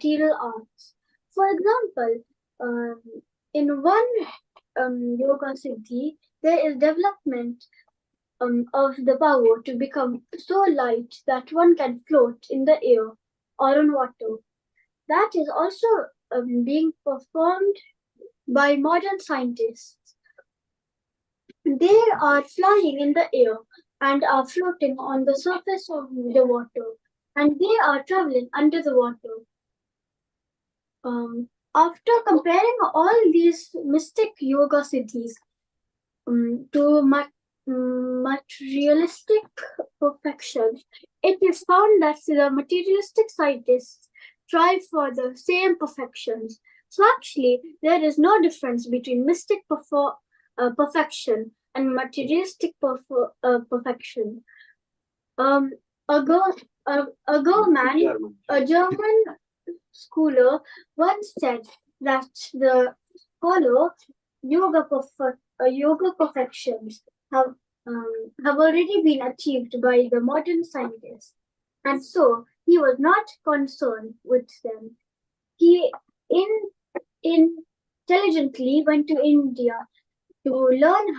material arts. For example, in one yoga siddhi, there is development of the power to become so light that one can float in the air or on water. That is also being performed by modern scientists. They are flying in the air and are floating on the surface of the water, and they are traveling under the water. After comparing all these mystic yoga siddhis to materialistic perfection, it is found that the materialistic scientists strive for the same perfections. So actually, there is no difference between mystic perfection and materialistic perfection. A German scholar once said that the scholar yoga perfections have already been achieved by the modern scientists, and so he was not concerned with them. He intelligently went to India to learn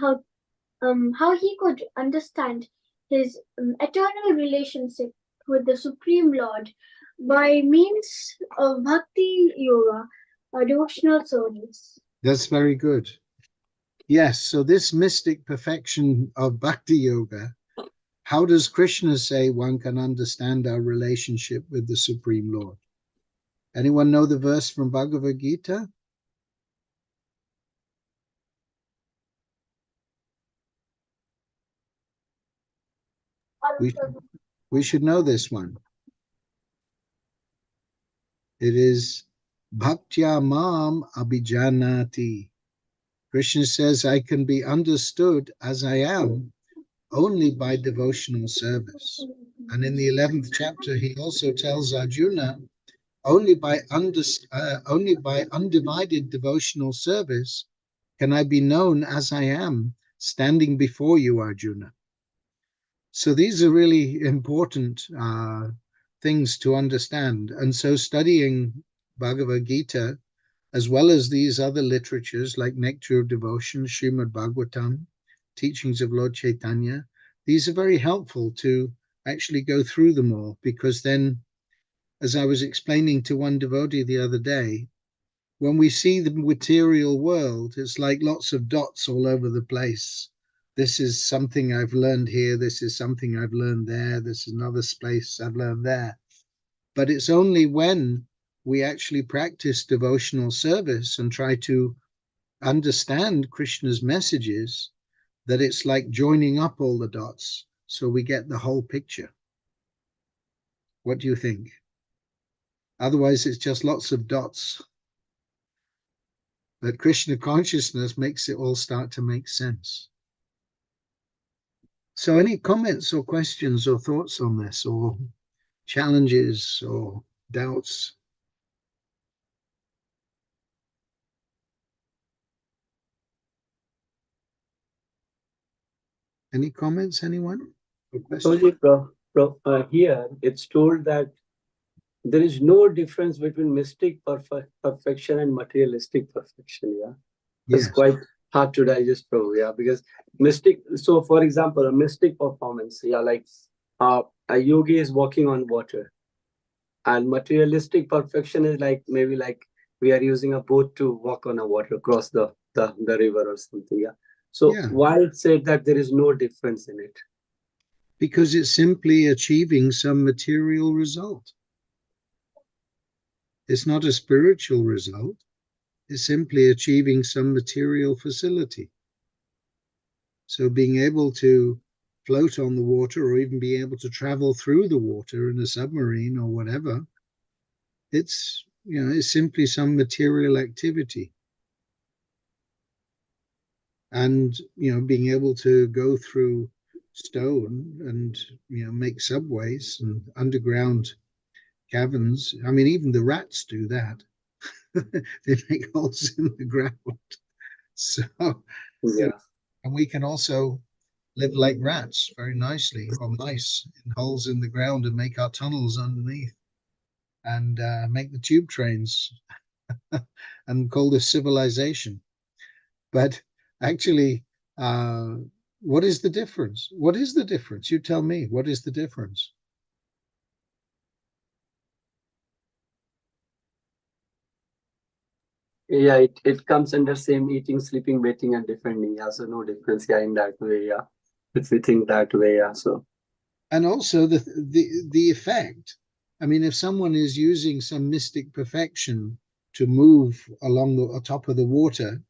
how he could understand his eternal relationship with the Supreme Lord by means of Bhakti Yoga, a devotional service. That's very good. Yes, so this mystic perfection of Bhakti Yoga, how does Krishna say one can understand our relationship with the Supreme Lord? Anyone know the verse from Bhagavad Gita? We should know this one. It is Bhaktya Mam Abhijanati. Krishna says, I can be understood as I am only by devotional service. And in the 11th chapter, he also tells Arjuna, only by undivided devotional service can I be known as I am, standing before you, Arjuna. So these are really important things to understand. And so studying Bhagavad Gita, as well as these other literatures like Nectar of Devotion, Srimad Bhagavatam, teachings of Lord Chaitanya, these are very helpful to actually go through them all, because then, as I was explaining to one devotee the other day, when we see the material world, it's like lots of dots all over the place. This is something I've learned here, this is something I've learned there, this is another place I've learned there. But it's only when we actually practice devotional service and try to understand Krishna's messages that it's like joining up all the dots so we get the whole picture. What do you think? Otherwise, it's just lots of dots. But Krishna consciousness makes it all start to make sense. So any comments or questions or thoughts on this, or challenges or doubts? Any comments, anyone? Here it's told that there is no difference between mystic perfection and materialistic perfection. Yeah, it's quite hard to digest, Prabhu. Yeah, because mystic. So, for example, a mystic performance. Yeah, like a yogi is walking on water, and materialistic perfection is like maybe like we are using a boat to walk on a water, cross the river or something. Yeah. So why it said that there is no difference in it? Because it's simply achieving some material result. It's not a spiritual result. It's simply achieving some material facility. So being able to float on the water, or even be able to travel through the water in a submarine or whatever, it's, you know, it's simply some material activity. And, you know, being able to go through stone and, you know, make subways and underground caverns. I mean, even the rats do that. They make holes in the ground. So, yeah. And we can also live like rats very nicely, or mice, in holes in the ground, and make our tunnels underneath. and make the tube trains and call this civilization. But actually, what is the difference? What is the difference? You tell me. What is the difference? Yeah, it comes under same eating, sleeping, mating, and defending. Yeah, so no difference. Yeah, in that way. Yeah, if we think that way. Yeah, so. And also the effect. I mean, if someone is using some mystic perfection to move along the top of the water,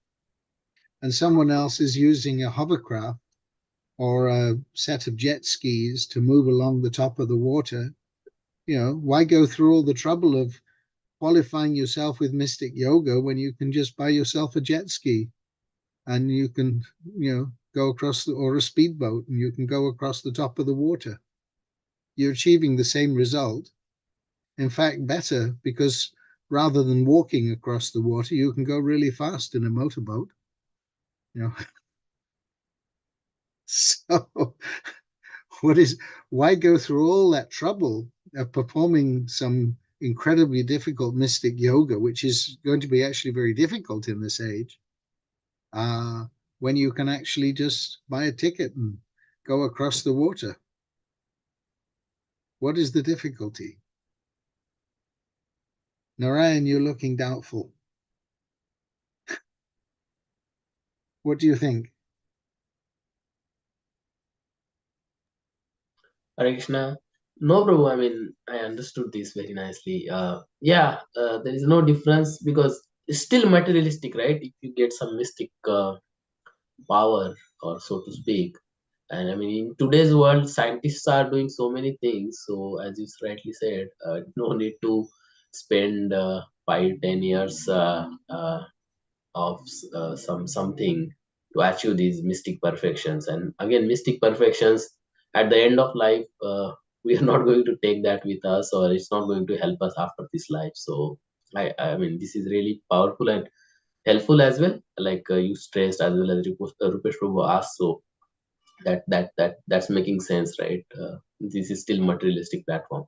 and someone else is using a hovercraft or a set of jet skis to move along the top of the water, why go through all the trouble of qualifying yourself with mystic yoga when you can just buy yourself a jet ski and you can, go across or a speedboat and you can go across the top of the water? You're achieving the same result. In fact, better, because rather than walking across the water, you can go really fast in a motorboat. So why go through all that trouble of performing some incredibly difficult mystic yoga, which is going to be actually very difficult in this age, when you can actually just buy a ticket and go across the water? What is the difficulty? Narayan, you're looking doubtful. What do you think? Hare Krishna. No, Prabhu, I mean, I understood this very nicely. There is no difference because it's still materialistic, right? If you get some mystic power, or so to speak. And I mean, in today's world, scientists are doing so many things. So, as you rightly said, no need to spend 5, 10 years of something to achieve these mystic perfections. And again, mystic perfections at the end of life, we are not going to take that with us, or it's not going to help us after this life. So I mean, this is really powerful and helpful as well, like you stressed, as well as Rupesh Prabhu asked. So that's making sense, right? This is still materialistic platform.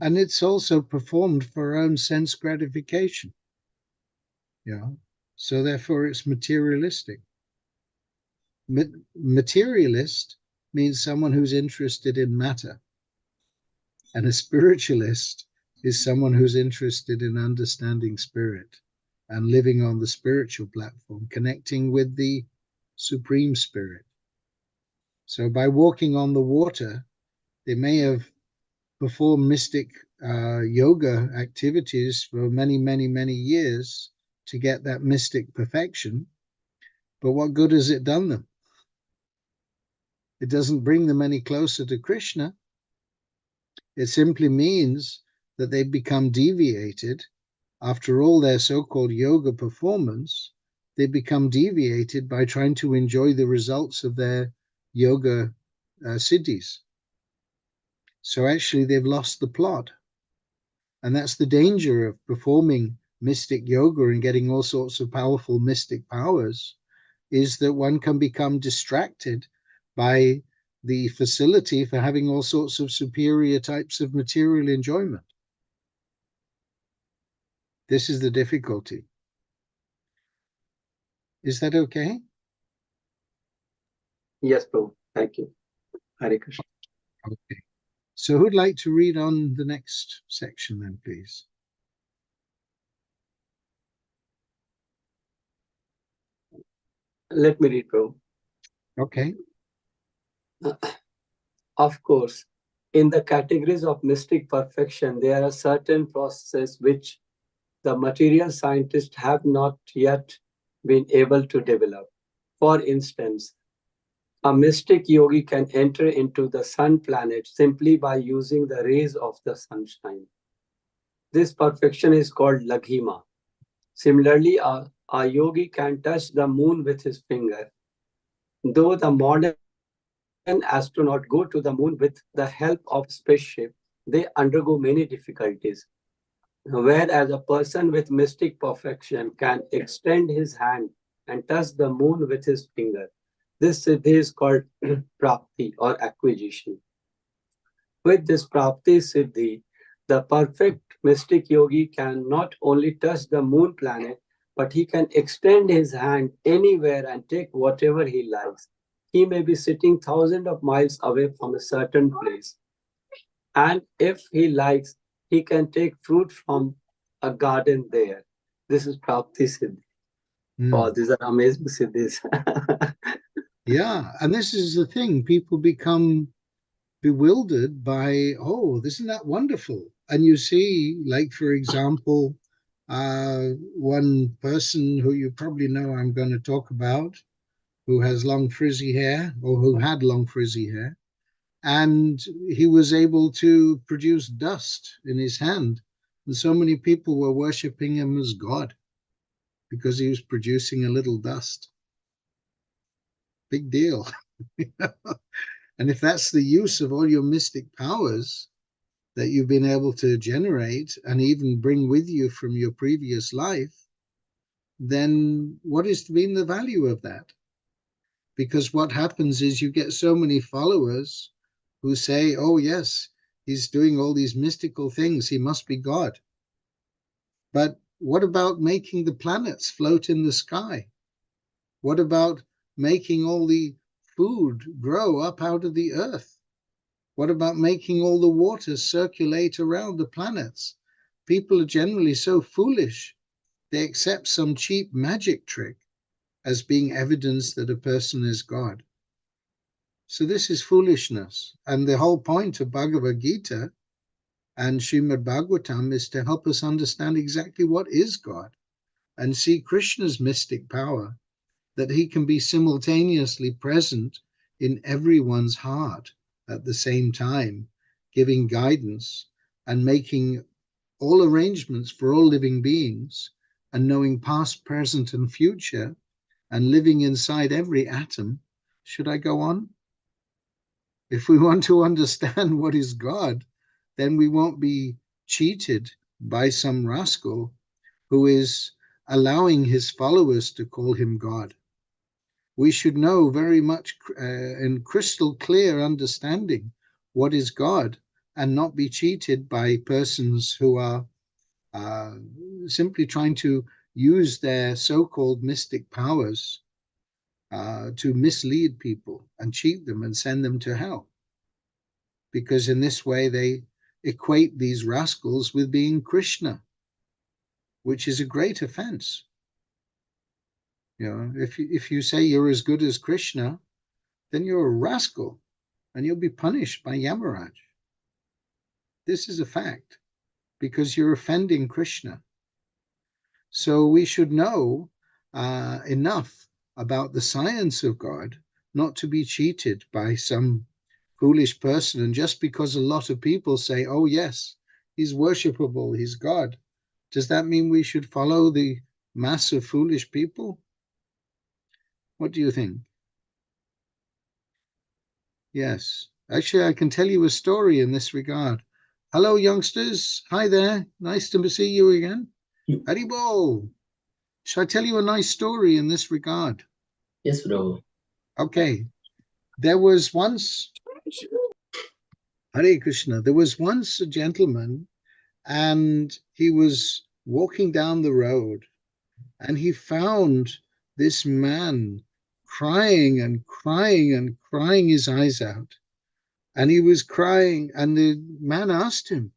And it's also performed for our own sense gratification. So therefore it's materialistic. Materialist means someone who's interested in matter, and a spiritualist is someone who's interested in understanding spirit and living on the spiritual platform, connecting with the Supreme Spirit. So by walking on the water, they may have performed mystic yoga activities for many, many, many years to get that mystic perfection. But what good has it done them? It doesn't bring them any closer to Krishna. It simply means that they've become deviated. After all their so-called yoga performance, they become deviated by trying to enjoy the results of their yoga siddhis. So actually they've lost the plot. And that's the danger of performing mystic yoga and getting all sorts of powerful mystic powers, is that one can become distracted by the facility for having all sorts of superior types of material enjoyment. This is the difficulty. Is that okay? Yes, Prabhu. Thank you. Hare Krishna. Okay. So who'd like to read on the next section then, please? Let me read, Prabhu. Okay. Of course, in the categories of mystic perfection, there are certain processes which the material scientists have not yet been able to develop. For instance, a mystic yogi can enter into the sun planet simply by using the rays of the sunshine. This perfection is called laghima. Similarly, a yogi can touch the moon with his finger. Though the modern astronaut go to the moon with the help of spaceship, they undergo many difficulties. Whereas a person with mystic perfection can extend his hand and touch the moon with his finger. This siddhi is called prapti or acquisition. With this prapti siddhi, The perfect mystic yogi can not only touch the moon planet, but he can extend his hand anywhere and take whatever he likes. He may be sitting thousands of miles away from a certain place. And if he likes, he can take fruit from a garden there. This is Prapti Siddhi. Oh, these are amazing siddhis. Yeah, and this is the thing. People become bewildered by, oh, isn't that wonderful? And you see, like, for example, one person who you probably know I'm going to talk about, who has long frizzy hair, or who had long frizzy hair, and he was able to produce dust in his hand. And so many people were worshipping him as God because he was producing a little dust. Big deal. And if that's the use of all your mystic powers that you've been able to generate and even bring with you from your previous life, then what has been the value of that? Because what happens is you get so many followers who say, oh, yes, he's doing all these mystical things. He must be God. But what about making the planets float in the sky? What about making all the food grow up out of the earth? What about making all the water circulate around the planets? People are generally so foolish, they accept some cheap magic trick as being evidence that a person is God. So this is foolishness. And the whole point of Bhagavad Gita and Srimad Bhagavatam is to help us understand exactly what is God and see Krishna's mystic power, that he can be simultaneously present in everyone's heart at the same time, giving guidance and making all arrangements for all living beings, and knowing past, present, and future, and living inside every atom. Should I go on? If we want to understand what is God, then we won't be cheated by some rascal who is allowing his followers to call him God. We should know very much in crystal clear understanding what is God, and not be cheated by persons who are simply trying to use their so-called mystic powers to mislead people and cheat them and send them to hell. Because in this way they equate these rascals with being Krishna, which is a great offense. You know, if you say you're as good as Krishna, then you're a rascal and you'll be punished by Yamaraj. This is a fact, because you're offending Krishna. So we should know enough about the science of God not to be cheated by some foolish person. And just because a lot of people say, oh yes, he's worshipable, he's God, does that mean we should follow the mass of foolish people? What do you think? Yes, actually I can tell you a story in this regard. Hello youngsters, hi there, nice to see you again. Haribol, shall I tell you a nice story in this regard? Yes, bro. Okay, there was once, Hare Krishna, there was once a gentleman, and he was walking down the road, and he found this man crying and crying and crying his eyes out. And he was crying, and the man asked him,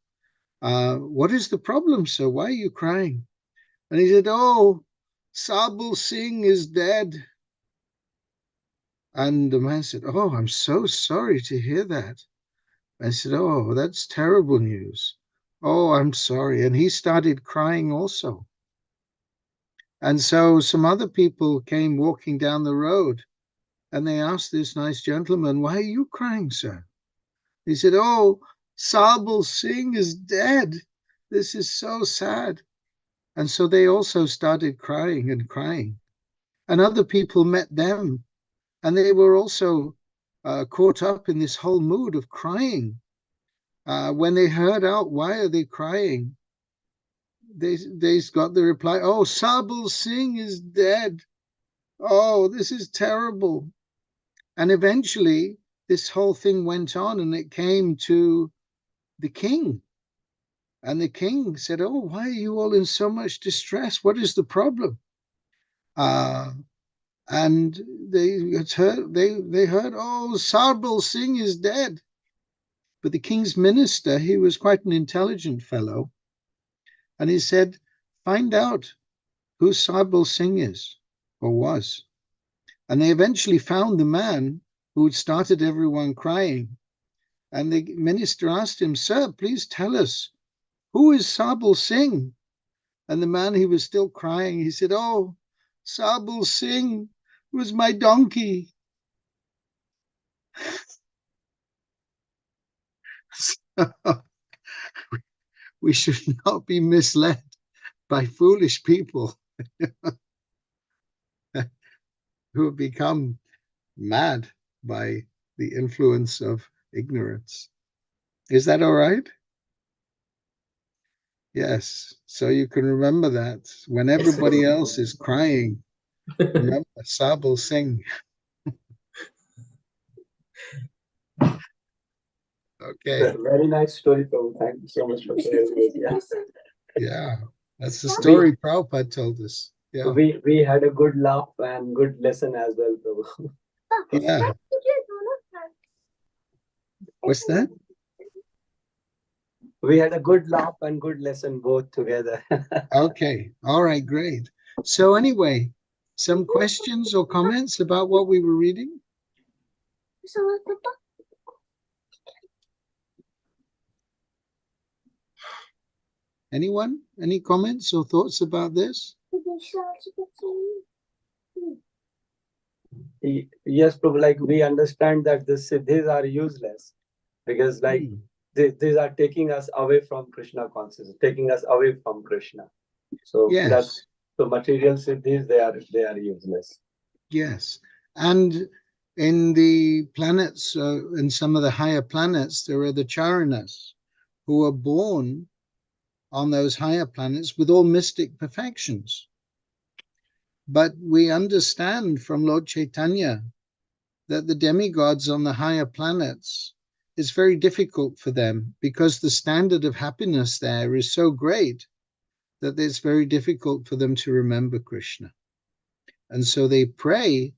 what is the problem, sir? Why are you crying? And he said, oh, Sabul Singh is dead. And the man said, oh, I'm so sorry to hear that. I said, oh, that's terrible news. Oh, I'm sorry. And he started crying also. And so some other people came walking down the road, and they asked this nice gentleman, why are you crying, sir? He said, oh, Sabul Singh is dead. This is so sad. And so they also started crying and crying. And other people met them, and they were also caught up in this whole mood of crying. When they heard out, why are they crying? They got the reply, oh, Sabul Singh is dead. Oh, this is terrible. And eventually this whole thing went on, and it came to the king. And the king said, "Oh, why are you all in so much distress? What is the problem?" And they heard, "Oh, Sarbal Singh is dead." But the king's minister, he was quite an intelligent fellow, and he said, "Find out who Sarbal Singh is or was." And they eventually found the man who had started everyone crying. And the minister asked him, "Sir, please tell us, who is Sarbal Singh?" And the man, he was still crying. He said, "Oh, Sarbal Singh was my donkey." We should not be misled by foolish people who have become mad by the influence of ignorance. Is that all right? Yes. So you can remember that when everybody else is crying, remember Sarbal Singh. Okay. Very nice story, Prabhu. Thank you so much for sharing it. Yeah. Yeah. That's the story Prabhupada told us. Yeah. We had a good laugh and good lesson as well, Prabhu. Yeah. What's that? We had a good laugh and good lesson both together. Okay. All right. Great. So anyway, some questions or comments about what we were reading? Anyone? Any comments or thoughts about this? Yes, Prabhu, like we understand that the siddhis are useless because like these are taking us away from Krishna consciousness, taking us away from Krishna. So yes. That's so material siddhis, they are useless. Yes. And in the planets, in some of the higher planets, there are the charanas who are born on those higher planets with all mystic perfections. But we understand from Lord Chaitanya that the demigods on the higher planets, it's very difficult for them because the standard of happiness there is so great that it's very difficult for them to remember Krishna. And so they pray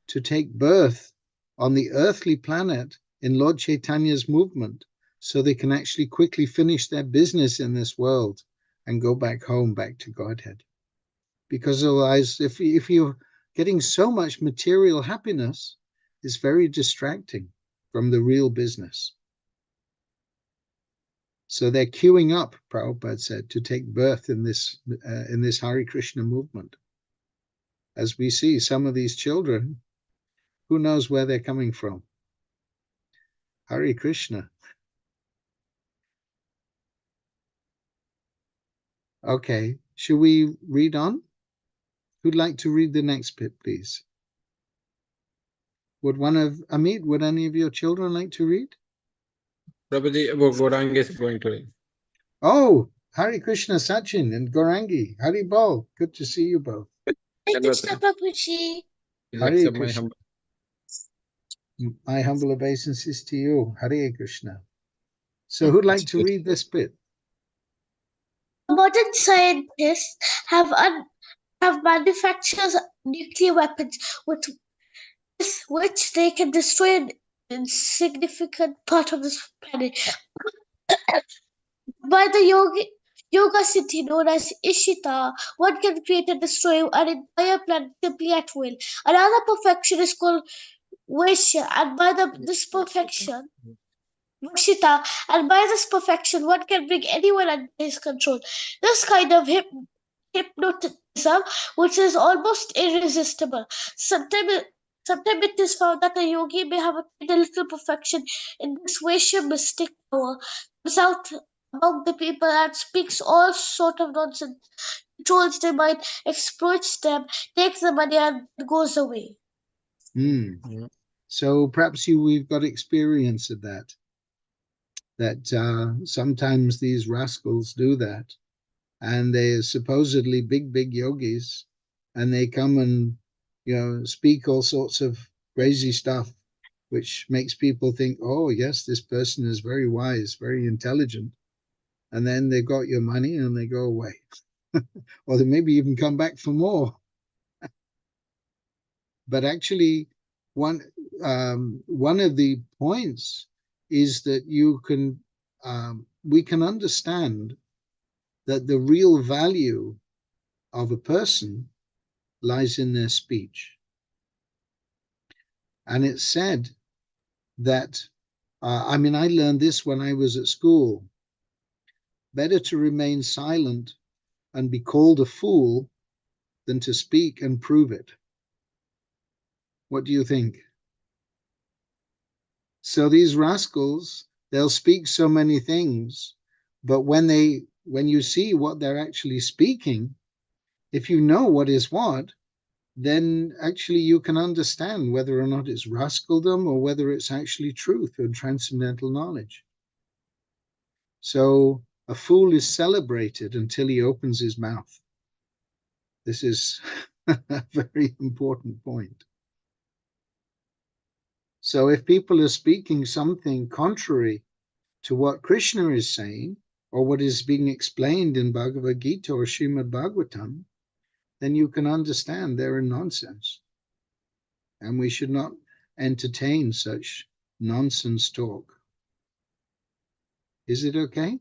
to take birth on the earthly planet in Lord Chaitanya's movement so they can actually quickly finish their business in this world and go back home, back to Godhead. Because otherwise, if you're getting so much material happiness, it's very distracting from the real business. So they're queuing up, Prabhupada said, to take birth in this Hare Krishna movement. As we see some of these children, who knows where they're coming from? Hare Krishna. Okay, should we read on? Who'd like to read the next bit, please? Would any of your children like to read? Prabhuji, Gorang is going to read. Oh, Hare Krishna, Sachin and Gorangi. Hari Bol. Good to see you both. Hare Krishna, Prabhuji. Hare Krishna. My humble obeisances to you. Hare Krishna. So who'd like to read this bit? Modern scientists have manufactured nuclear weapons with which they can destroy an insignificant part of this planet. By the yoga siddhi known as Ishita, one can create and destroy an entire planet simply at will. Another perfection is called Vaishya, and this perfection, Vashita, and by this perfection, one can bring anyone under his control. This kind of hypnotism, which is almost irresistible. Sometimes it is found that a yogi may have attained a little perfection in this Vaishya mystic power, comes out among the people and speaks all sort of nonsense, controls their mind, exploits them, takes the money and goes away. So perhaps we've got experience of that sometimes these rascals do that, and they're supposedly big yogis, and they come and speak all sorts of crazy stuff, which makes people think, oh yes, this person is very wise, very intelligent, and then they've got your money and they go away. Or they maybe even come back for more. But actually, one of the points is that we can understand that the real value of a person lies in their speech. And it's said that, I learned this when I was at school. Better to remain silent and be called a fool than to speak and prove it. What do you think? So these rascals, they'll speak so many things, but when you see what they're actually speaking, if you know what is what, then actually you can understand whether or not it's rascaldom or whether it's actually truth and transcendental knowledge. So a fool is celebrated until he opens his mouth. This is a very important point. So if people are speaking something contrary to what Krishna is saying, or what is being explained in Bhagavad Gita or Srimad Bhagavatam, then you can understand they're in nonsense. And we should not entertain such nonsense talk. Is it okay?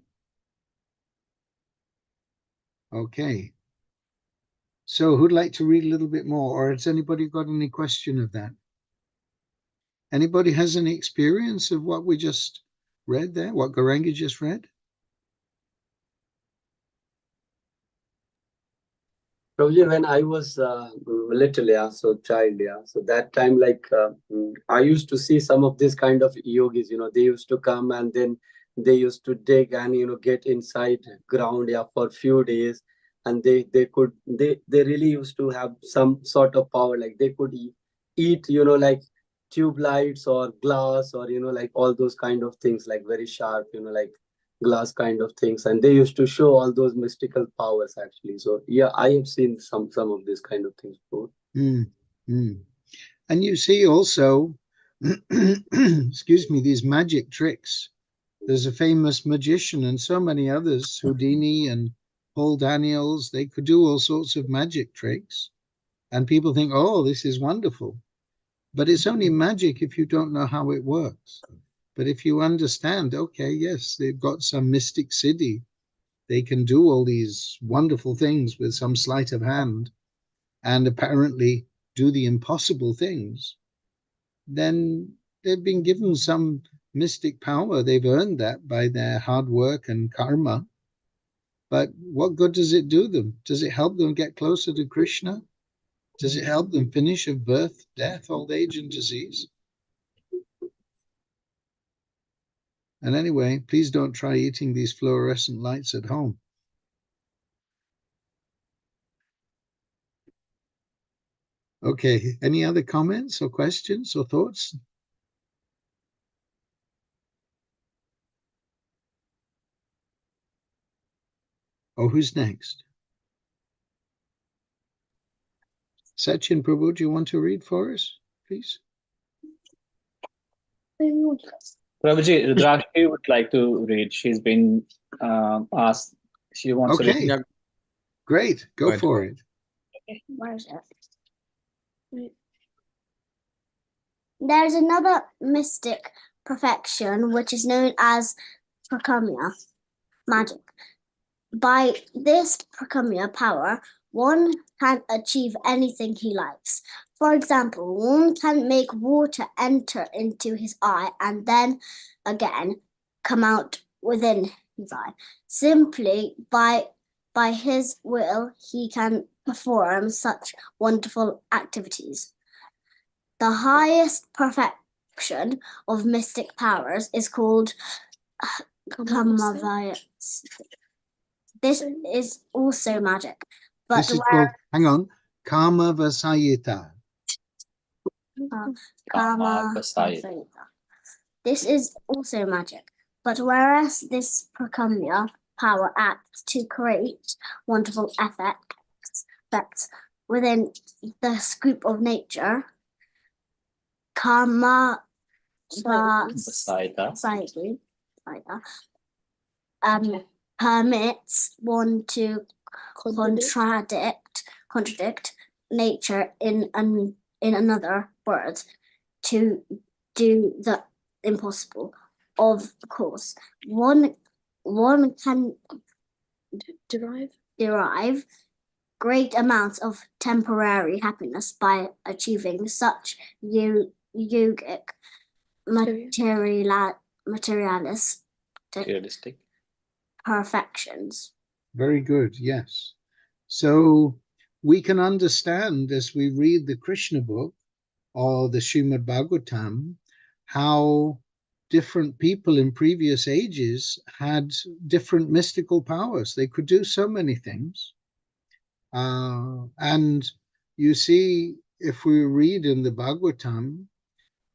Okay. So who'd like to read a little bit more? Or has anybody got any question of that? Anybody has any experience of what we just read there, what Gauranga just read? Probably when I was little, so child, so that time, I used to see some of this kind of yogis, they used to come and then they used to dig and, get inside ground, for few days. And they really used to have some sort of power, like they could eat, like tube lights or glass or, like all those kind of things, like very sharp, like glass kind of things, and they used to show all those mystical powers actually. So yeah, I have seen some of these kind of things before. And you see also, excuse me, these magic tricks. There's a famous magician and so many others, Houdini and Paul Daniels. They could do all sorts of magic tricks, and people think, oh, this is wonderful. But it's only magic if you don't know how it works. But if you understand, okay, yes, they've got some mystic siddhi, they can do all these wonderful things with some sleight of hand and apparently do the impossible things, then they've been given some mystic power. They've earned that by their hard work and karma. But what good does it do them? Does it help them get closer to Krishna? Does it help them finish of birth, death, old age, and disease? And anyway, please don't try eating these fluorescent lights at home. Okay, any other comments or questions or thoughts? Oh, who's next? Sachin Prabhu, do you want to read for us, please? Prabhuji, Rudrakshi would like to read. She's been asked. She wants to read. Okay, great. Go for it. Okay, where is it? There's another mystic perfection which is known as prakamya, magic. By this prakamya power, one can achieve anything he likes. For example, one can make water enter into his eye and then again come out within his eye. Simply by his will, he can perform such wonderful activities. The highest perfection of mystic powers is called Kamavaya. This is also magic. But this is called, hang on, Kama Vasayita. Kama Vasayita. This is also magic. But whereas this prakamya power acts to create wonderful effects within the scope of nature, Kama Vasayita permits one to contradict nature in another word, to do the impossible. Of course, one can derive great amounts of temporary happiness by achieving such yogic materialistic perfections. Very good, yes. So we can understand as we read the Krishna book or the Srimad Bhagavatam how different people in previous ages had different mystical powers. They could do so many things. And you see, if we read in the Bhagavatam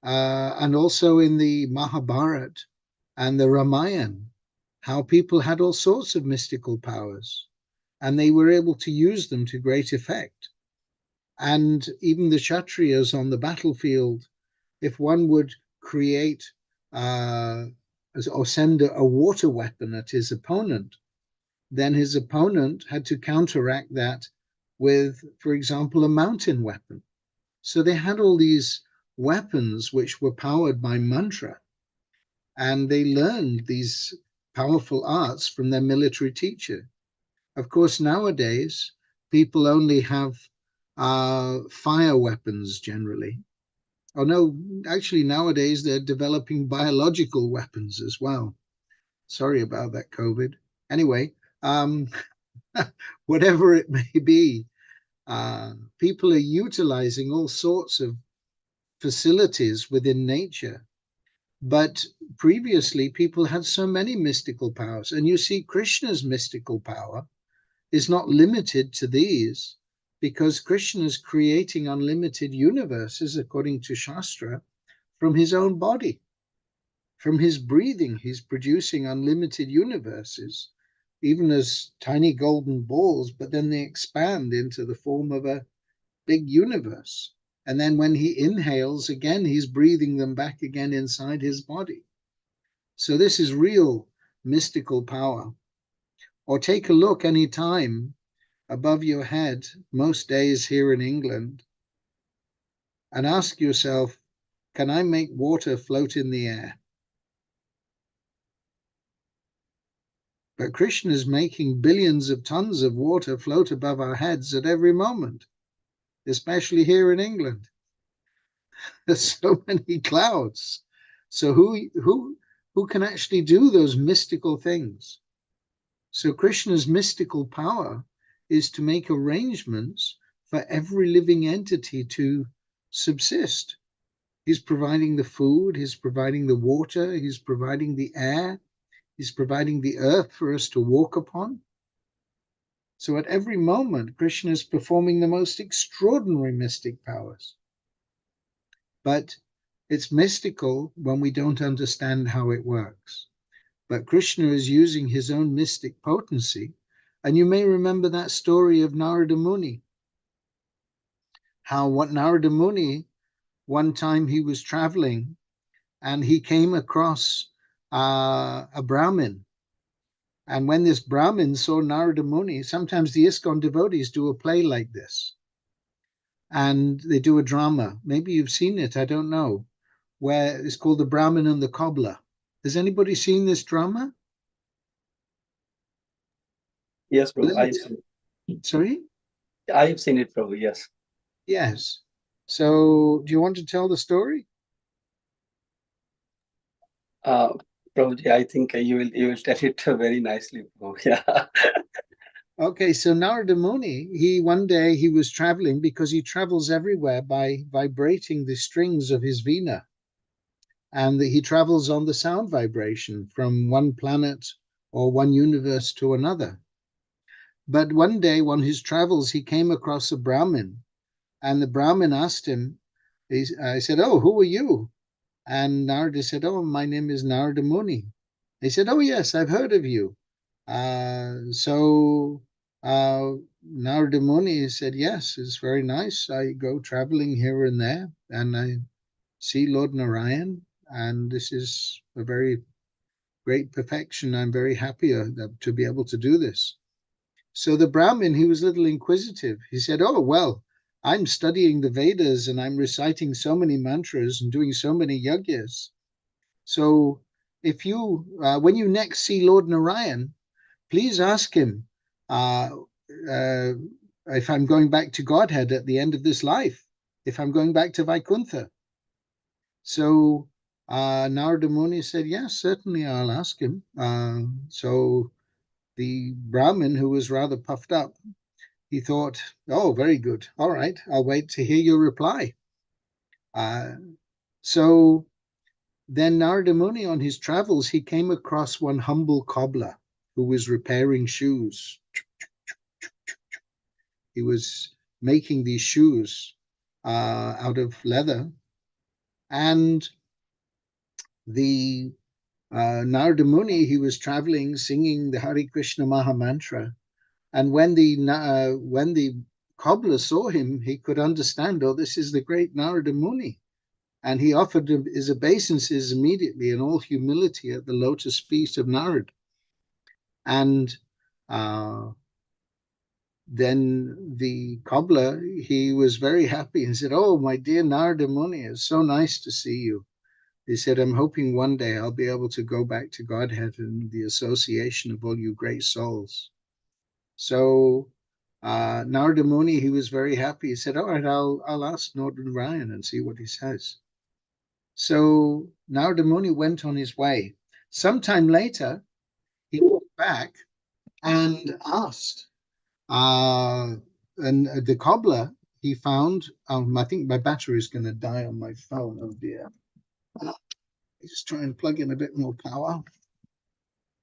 and also in the Mahabharata and the Ramayana, how people had all sorts of mystical powers and they were able to use them to great effect. And even the Kshatriyas on the battlefield, if one would create or send a water weapon at his opponent, then his opponent had to counteract that with, for example, a mountain weapon. So they had all these weapons which were powered by mantra, and they learned these powerful arts from their military teacher. Of course, nowadays, people only have fire weapons generally. Oh no, actually nowadays they're developing biological weapons as well. Sorry about that, COVID. Anyway, whatever it may be, people are utilizing all sorts of facilities within nature. But previously, people had so many mystical powers. And you see, Krishna's mystical power is not limited to these, because Krishna is creating unlimited universes, according to Shastra, from his own body. From his breathing, he's producing unlimited universes, even as tiny golden balls, but then they expand into the form of a big universe. And then when he inhales again, he's breathing them back again inside his body. So this is real mystical power. Or take a look any time above your head, most days here in England, and ask yourself, can I make water float in the air? But Krishna is making billions of tons of water float above our heads at every moment, especially here in England. There's so many clouds. So who can actually do those mystical things? So Krishna's mystical power is to make arrangements for every living entity to subsist. He's providing the food, he's providing the water, he's providing the air, he's providing the earth for us to walk upon. So at every moment, Krishna is performing the most extraordinary mystic powers. But it's mystical when we don't understand how it works. But Krishna is using his own mystic potency. And you may remember that story of Narada Muni. How what Narada Muni, one time he was traveling and he came across a Brahmin. And when this Brahmin saw Narada Muni, sometimes the ISKCON devotees do a play like this. And they do a drama. Maybe you've seen it, I don't know, where it's called The Brahmin and the Cobbler. Has anybody seen this drama? Yes, Prabhu. Sorry? I have seen it, Prabhu, yes. Yes. So do you want to tell the story? Prabhuji, I think you will tell it very nicely, Prabhu. Yeah. Okay, so Narada Muni, one day he was traveling, because he travels everywhere by vibrating the strings of his veena. And he travels on the sound vibration from one planet or one universe to another. But one day on his travels, he came across a Brahmin, and the Brahmin asked him, I said, oh, who are you? And Narada said, oh, my name is Narada Muni. He said, oh, yes, I've heard of you. Narada Muni said, yes, it's very nice. I go traveling here and there, and I see Lord Narayan, and this is a very great perfection. I'm very happy to be able to do this. So the Brahmin, he was a little inquisitive. He said, oh, well, I'm studying the Vedas and I'm reciting so many mantras and doing so many yajnas. So if you, when you next see Lord Narayan, please ask him if I'm going back to Godhead at the end of this life, if I'm going back to Vaikuntha. So Narada Muni said, yes, certainly I'll ask him. So the Brahmin, who was rather puffed up, he thought, oh, very good. All right, I'll wait to hear your reply. So then Narada Muni, on his travels, he came across one humble cobbler who was repairing shoes. He was making these shoes out of leather. And the Narada Muni, he was traveling, singing the Hare Krishna Maha Mantra. And when the cobbler saw him, he could understand, oh, this is the great Narada Muni. And he offered his obeisances immediately in all humility at the lotus feet of Narad. And then the cobbler, he was very happy and said, oh, my dear Narada Muni, it's so nice to see you. He said, I'm hoping one day I'll be able to go back to Godhead and the association of all you great souls. So Narada Muni, he was very happy. He said, all right, I'll ask Narayan and see what he says. So Narada Muni went on his way. Sometime later, he went back and asked, and the cobbler, he found, I think my battery is going to die on my phone. Oh dear. Just try and plug in a bit more power.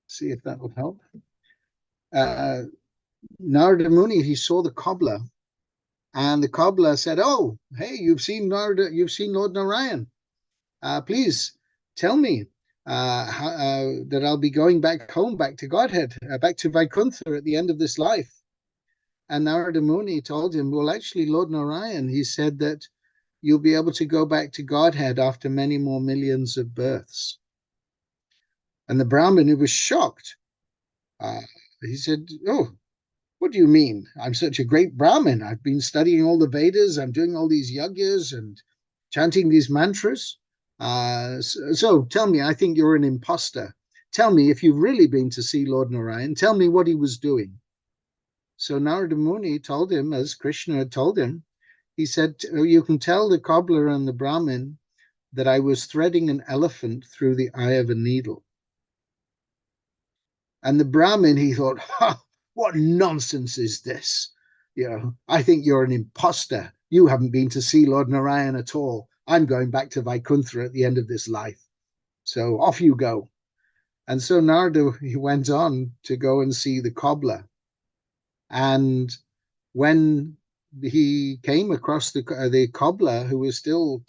See if that will help. Narada Muni, he saw the cobbler, and the cobbler said, oh, hey, you've seen Lord Narayan. Please tell me that I'll be going back home, back to Godhead, back to Vaikuntha at the end of this life. And Narada Muni told him, well, actually, Lord Narayan, he said that you'll be able to go back to Godhead after many more millions of births. And the Brahmin, who was shocked, he said, oh, what do you mean? I'm such a great Brahmin. I've been studying all the Vedas. I'm doing all these yajnas and chanting these mantras. So tell me, I think you're an imposter. Tell me, if you've really been to see Lord Narayan, tell me what he was doing. So Narada Muni told him, as Krishna had told him, he said, you can tell the cobbler and the Brahmin that I was threading an elephant through the eye of a needle. And the Brahmin, he thought, what nonsense is this? You know, I think you're an imposter. You haven't been to see Lord Narayan at all. I'm going back to Vaikuntha at the end of this life. So off you go. And so Narada, he went on to go and see the cobbler. And when he came across the cobbler, who was still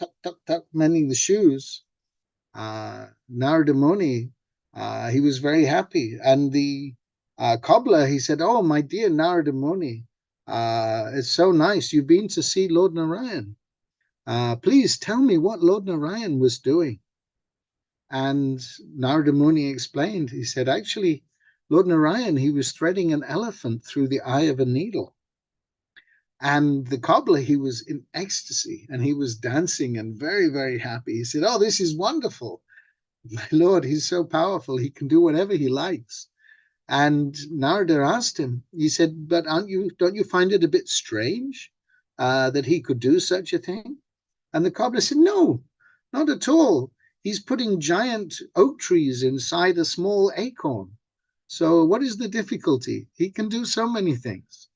mending the shoes, Narada Muni, he was very happy. And the cobbler, he said, oh, my dear Narada Muni, it's so nice. You've been to see Lord Narayan. Please tell me what Lord Narayan was doing. And Narada Muni explained, he said, actually, Lord Narayan, he was threading an elephant through the eye of a needle. And the cobbler, he was in ecstasy and he was dancing and very, very happy. He said, oh, this is wonderful. My Lord, he's so powerful. He can do whatever he likes. And Narada asked him, he said, but don't you find it a bit strange that he could do such a thing? And the cobbler said, no, not at all. He's putting giant oak trees inside a small acorn. So what is the difficulty? He can do so many things.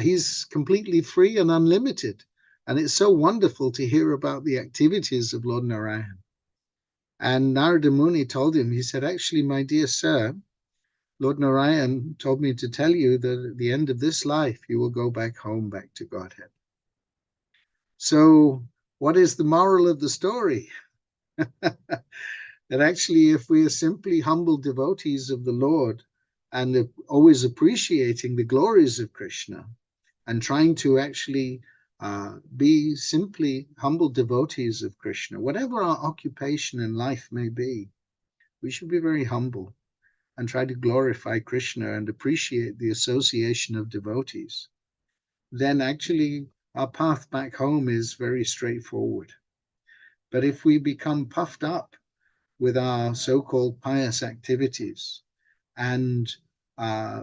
He's completely free and unlimited. And it's so wonderful to hear about the activities of Lord Narayan. And Narada Muni told him, he said, actually, my dear sir, Lord Narayan told me to tell you that at the end of this life, you will go back home, back to Godhead. So what is the moral of the story? That actually, if we are simply humble devotees of the Lord and always appreciating the glories of Krishna and trying to actually be simply humble devotees of Krishna, whatever our occupation in life may be, We should be very humble and try to glorify Krishna and appreciate the association of devotees. Then actually our path back home is very straightforward. But if we become puffed up with our so-called pious activities and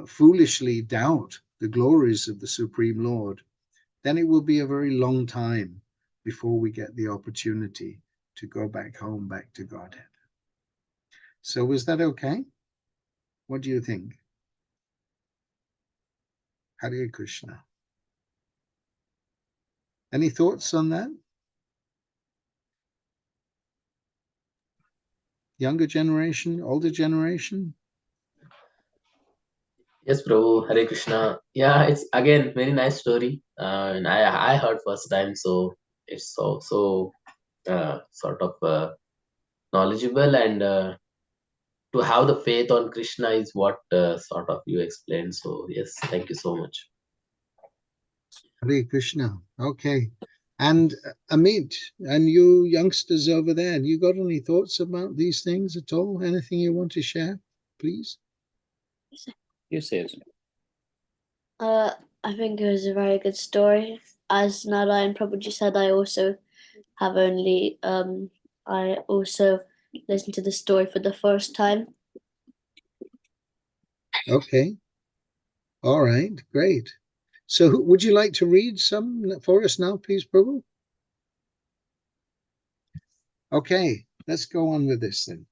foolishly doubt the glories of the Supreme Lord, then it will be a very long time before we get the opportunity to go back home, back to Godhead. So is that okay? What do you think? Hare Krishna. Any thoughts on that? Younger generation, older generation? Yes, Prabhu, Hare Krishna. Yeah, it's again very nice story. And I heard first time, so it's so sort of knowledgeable, and to have the faith on Krishna is what sort of you explained. So yes, thank you so much. Hare Krishna. Okay. And Amit, and you youngsters over there, you got any thoughts about these things at all? Anything you want to share, please? You say it. I think it was a very good story. As Narayan Prabhuji said, I also listened to the story for the first time. Okay. All right, great. So would you like to read some for us now, please, Prabhu? Okay, let's go on with this then.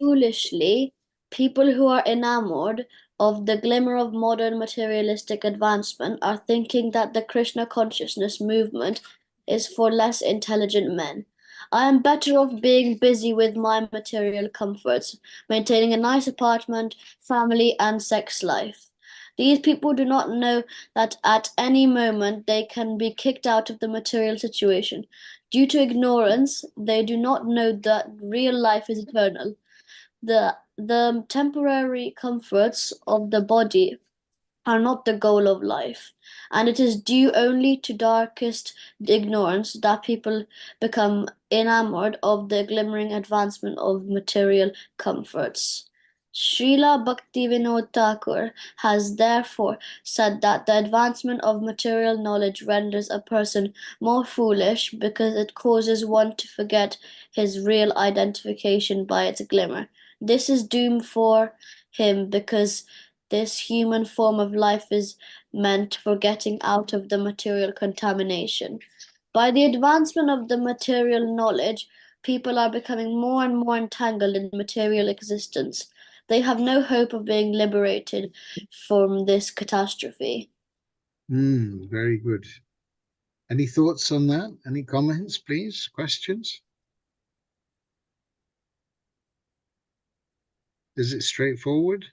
Foolishly, people who are enamored of the glimmer of modern materialistic advancement are thinking that the Krishna consciousness movement is for less intelligent men. I am better off being busy with my material comforts, maintaining a nice apartment, family, and sex life. These people do not know that at any moment they can be kicked out of the material situation. Due to ignorance, they do not know that real life is eternal. The temporary comforts of the body are not the goal of life, and it is due only to darkest ignorance that people become enamored of the glimmering advancement of material comforts. Srila Bhaktivinoda Thakur has therefore said that the advancement of material knowledge renders a person more foolish because it causes one to forget his real identification by its glimmer. This is doom for him because this human form of life is meant for getting out of the material contamination. By the advancement of the material knowledge, people are becoming more and more entangled in material existence. They have no hope of being liberated from this catastrophe. Very good. Any thoughts on that? Any comments, please? Questions? Is it straightforward?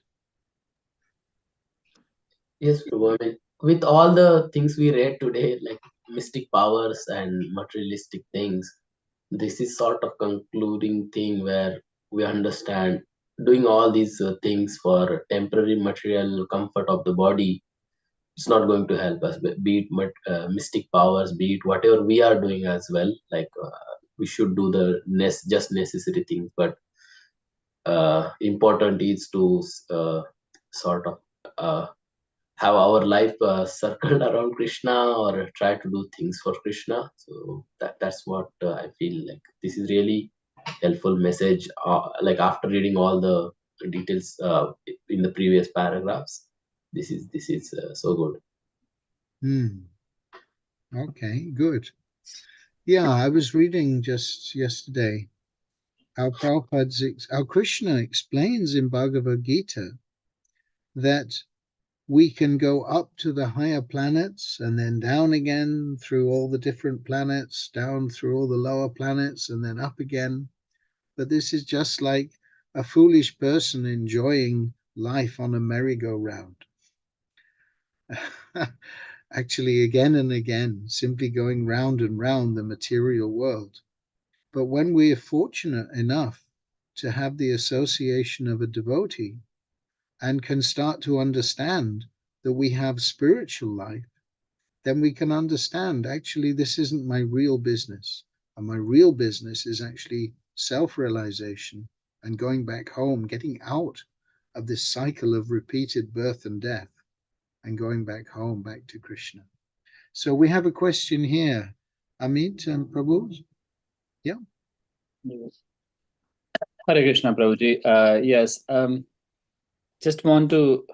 Yes, Prabhu. I mean, with all the things we read today, like mystic powers and materialistic things, this is sort of concluding thing where we understand doing all these things for temporary material comfort of the body, it's not going to help us, be it mystic powers, be it whatever we are doing as well. Like we should do the just necessary things, but important is to sort of have our life circled around Krishna, or try to do things for Krishna. So that's what I feel like. This is really helpful message. Like after reading all the details in the previous paragraphs, this is so good. Okay, good. Yeah, I was reading just yesterday how how Krishna explains in Bhagavad Gita that we can go up to the higher planets and then down again through all the different planets, down through all the lower planets, and then up again. But this is just like a foolish person enjoying life on a merry-go-round. Actually, again and again, simply going round and round the material world. But when we are fortunate enough to have the association of a devotee and can start to understand that we have spiritual life, then we can understand actually this isn't my real business. And my real business is actually self realization and going back home, getting out of this cycle of repeated birth and death, and going back home, back to Krishna. So we have a question here. Amit and Prabhu? Yeah. Hare Krishna, Prabhuji. Yes, just want to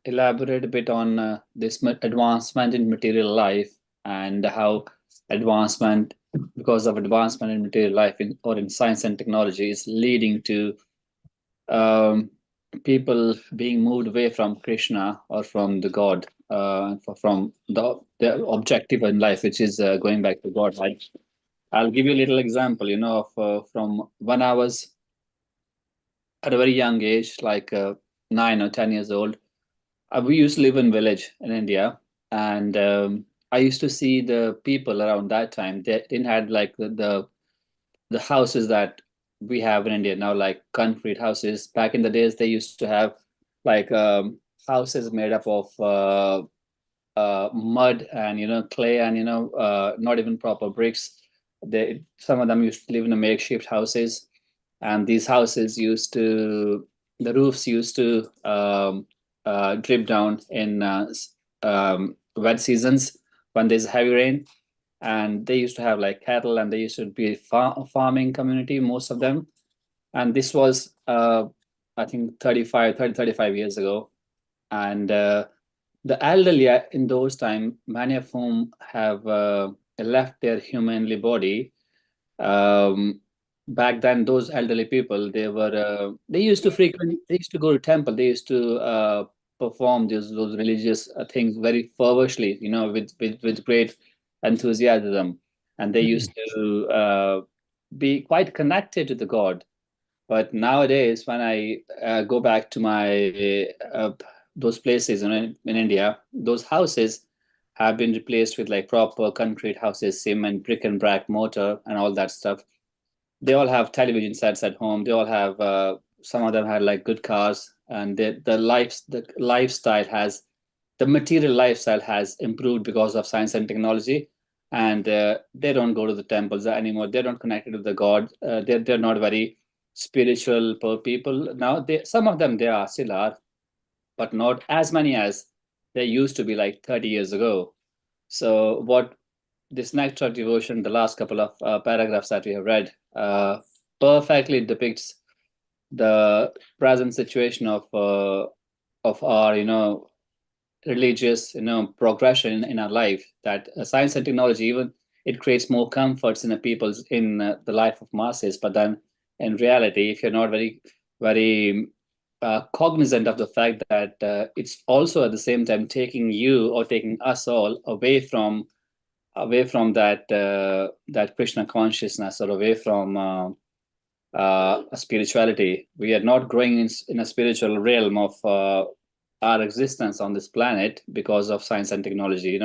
elaborate a bit on this advancement in material life and how advancement, because of advancement in material life or in science and technology, is leading to people being moved away from Krishna or from the God, from the objective in life, which is going back to God. I'll give you a little example, of from when I was at a very young age, like 9 or 10 years old. We used to live in village in India, and I used to see the people around that time. They didn't had like the houses that we have in India now, like concrete houses. Back in the days, they used to have like houses made up of mud and clay and not even proper bricks. Some of them used to live in a makeshift houses, and these houses the roofs used to drip down in wet seasons when there's heavy rain. And they used to have like cattle, and they used to be farming community, most of them. And this was I think 35 years ago. And the elderly in those time, many of whom have left their humanly body. Back then, those elderly people, they used to go to temple. They used to perform those religious things very fervently, with great enthusiasm, and they used to be quite connected to the God. But nowadays, when I go back to my those places in India, those houses have been replaced with like proper concrete houses, cement, brick and brack mortar, and all that stuff. They all have television sets at home. They all have some of them had like good cars, and the lifestyle has the material lifestyle has improved because of science and technology. And they don't go to the temples anymore. They don't connect to the God. They're not very spiritual people now. Some of them they are still are, but not as many as they used to be like 30 years ago. So what this Nectar devotion, the last couple of paragraphs that we have read, perfectly depicts the present situation of our religious progression in our life. That science and technology, even it creates more comforts in the people's in the life of masses, but then in reality, if you're not very cognizant of the fact that it's also at the same time taking you or taking us all away from that Krishna consciousness, or away from a spirituality. We are not growing in a spiritual realm of our existence on this planet because of science and technology.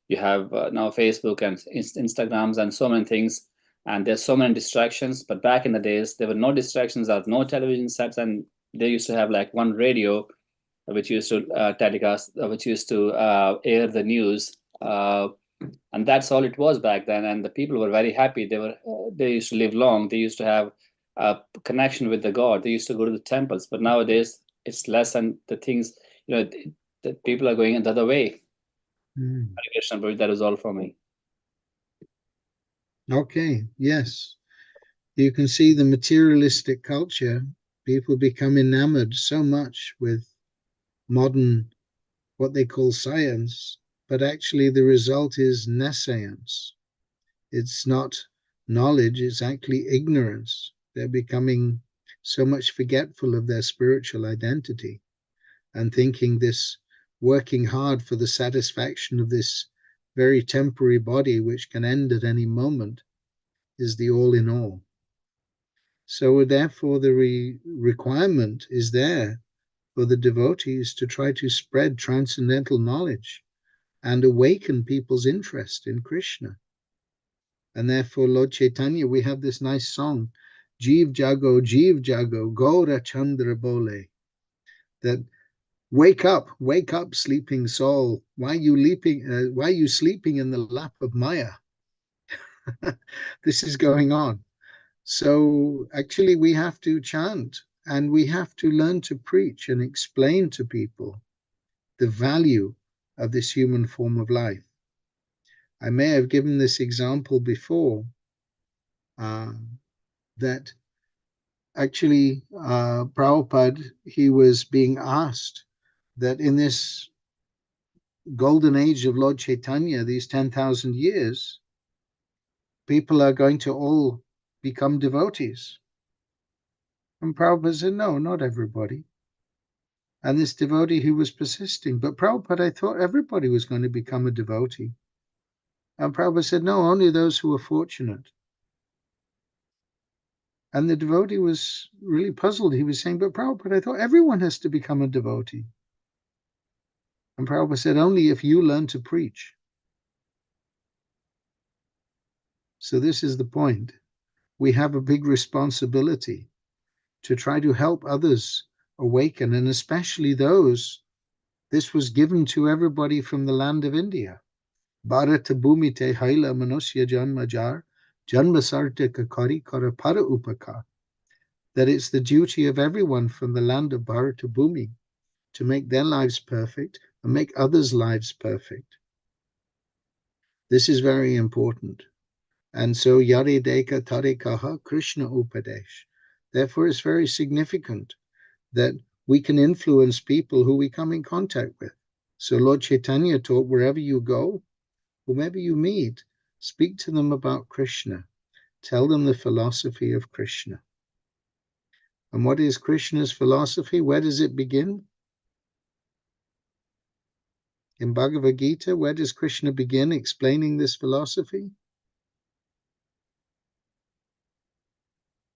You have now Facebook and Instagrams and so many things, and there's so many distractions. But back in the days, there were no distractions. There were no television sets, and they used to have like one radio which used to telecast, which used to air the news. And that's all it was back then, and the people were very happy. They used to live long. They used to have a connection with the God. They used to go to the temples. But nowadays it's less, and the things, the people are going the other way. Hare Krishna, but that is all for me. Okay, yes, you can see the materialistic culture. People become enamored so much with modern, what they call science, but actually the result is nescience. It's not knowledge, it's actually ignorance. They're becoming so much forgetful of their spiritual identity, and thinking this working hard for the satisfaction of this very temporary body, which can end at any moment, is the all in all. So therefore the requirement is there for the devotees to try to spread transcendental knowledge and awaken people's interest in Krishna. And therefore, Lord Chaitanya, we have this nice song, Jeev Jago, Gaura Chandra Bole, that wake up, sleeping soul. Why are you sleeping in the lap of Maya? This is going on. So actually we have to chant and we have to learn to preach and explain to people the value of this human form of life. I may have given this example before, that actually Prabhupada, he was being asked that in this golden age of Lord Chaitanya, these 10,000 years, people are going to all become devotees. And Prabhupada said, no, not everybody. And this devotee who was persisting, but Prabhupada, I thought everybody was going to become a devotee. And Prabhupada said, no, only those who are fortunate. And the devotee was really puzzled. He was saying, but Prabhupada, I thought everyone has to become a devotee. And Prabhupada said, only if you learn to preach. So this is the point. We have a big responsibility to try to help others awaken, and especially those, this was given to everybody from the land of India. Bharata bhumi te haila manusya janma jar, janma sartika kari kara para upaka. That it's the duty of everyone from the land of Bharata bhumi to make their lives perfect and make others' lives perfect. This is very important. And so Yari Deka Tarikaha Krishna Upadesh. Therefore, it's very significant that we can influence people who we come in contact with. So Lord Chaitanya taught, wherever you go, whomever you meet, speak to them about Krishna. Tell them the philosophy of Krishna. And what is Krishna's philosophy? Where does it begin? In Bhagavad Gita, where does Krishna begin explaining this philosophy?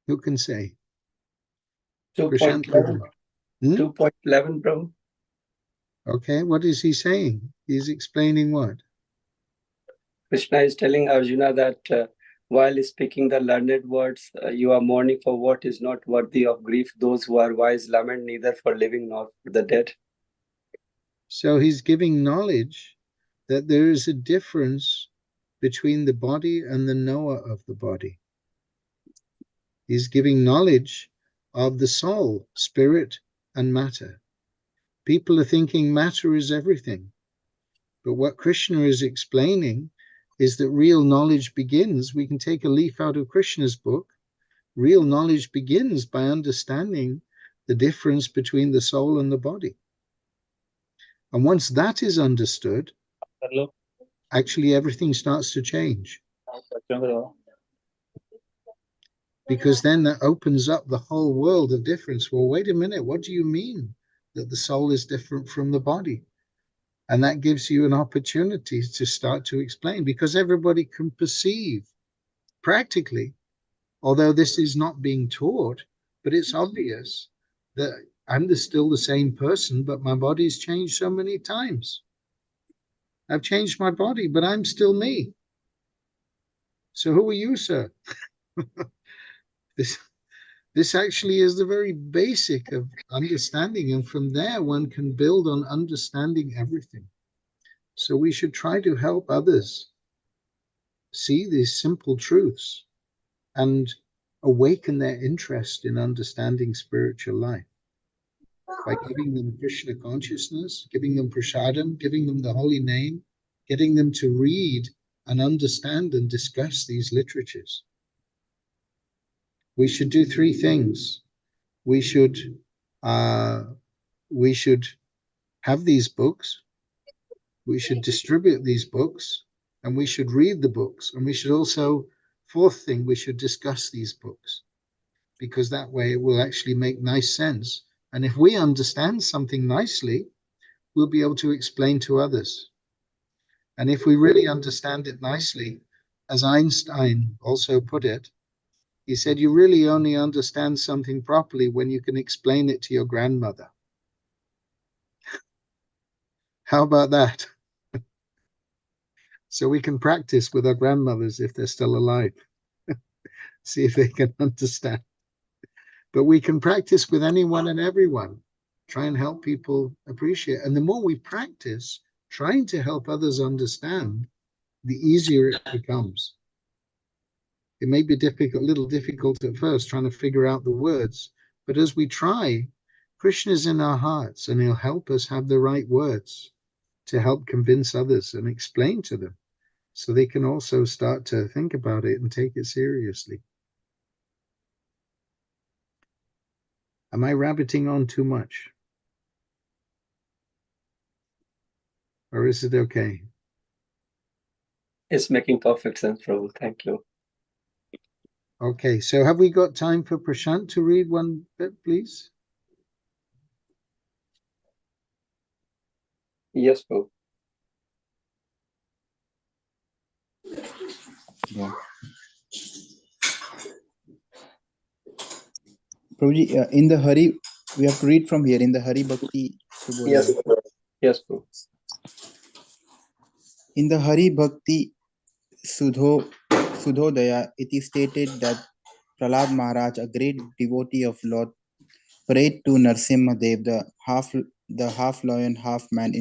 Who can say? 2.11. 2.11, Prabhu. Okay, what is he saying? He's explaining what? Krishna is telling Arjuna that while speaking the learned words, you are mourning for what is not worthy of grief. Those who are wise lament neither for living nor for the dead. So he's giving knowledge that there is a difference between the body and the knower of the body. He's giving knowledge of the soul, spirit, and matter. People are thinking matter is everything. But what Krishna is explaining is that real knowledge begins. We can take a leaf out of Krishna's book. Real knowledge begins by understanding the difference between the soul and the body. And once that is understood, actually everything starts to change. Because then that opens up the whole world of difference. Well, wait a minute, what do you mean that the soul is different from the body? And that gives you an opportunity to start to explain, because everybody can perceive practically, although this is not being taught, but it's obvious that I'm still the same person, but my body's changed so many times. I've changed my body, but I'm still me. So who are you, sir? This actually is the very basic of understanding, and from there one can build on understanding everything. So we should try to help others see these simple truths and awaken their interest in understanding spiritual life by giving them Krishna consciousness, giving them prasadam, giving them the holy name, getting them to read and understand and discuss these literatures. We should do three things. We should have these books, we should distribute these books, and we should read the books. And we should also, fourth thing, we should discuss these books, because that way it will actually make nice sense. And if we understand something nicely, we'll be able to explain to others. And if we really understand it nicely, as Einstein also put it, he said, you really only understand something properly when you can explain it to your grandmother. How about that? So we can practice with our grandmothers if they're still alive. See if they can understand. But we can practice with anyone and everyone. Try and help people appreciate. And the more we practice trying to help others understand, the easier it becomes. It may be difficult, a little difficult at first, trying to figure out the words, but as we try, Krishna is in our hearts, and he'll help us have the right words to help convince others and explain to them, so they can also start to think about it and take it seriously. Am I rabbiting on too much? Or is it okay? It's making perfect sense, Prabhu. Thank you. Okay, so have we got time for Prashant to read one bit, please? Yes, Prabhu. Yeah. Prabhuji, in the Hari, we have to read from here in the Hari Bhakti Yes, Subodhaya. Prabhu. Yes, Prabhu. In the Hari Bhakti Sudhodaya, it is stated that Prahlad Maharaj, a great devotee of Lord, prayed to Narsimha Dev, the half lion, half man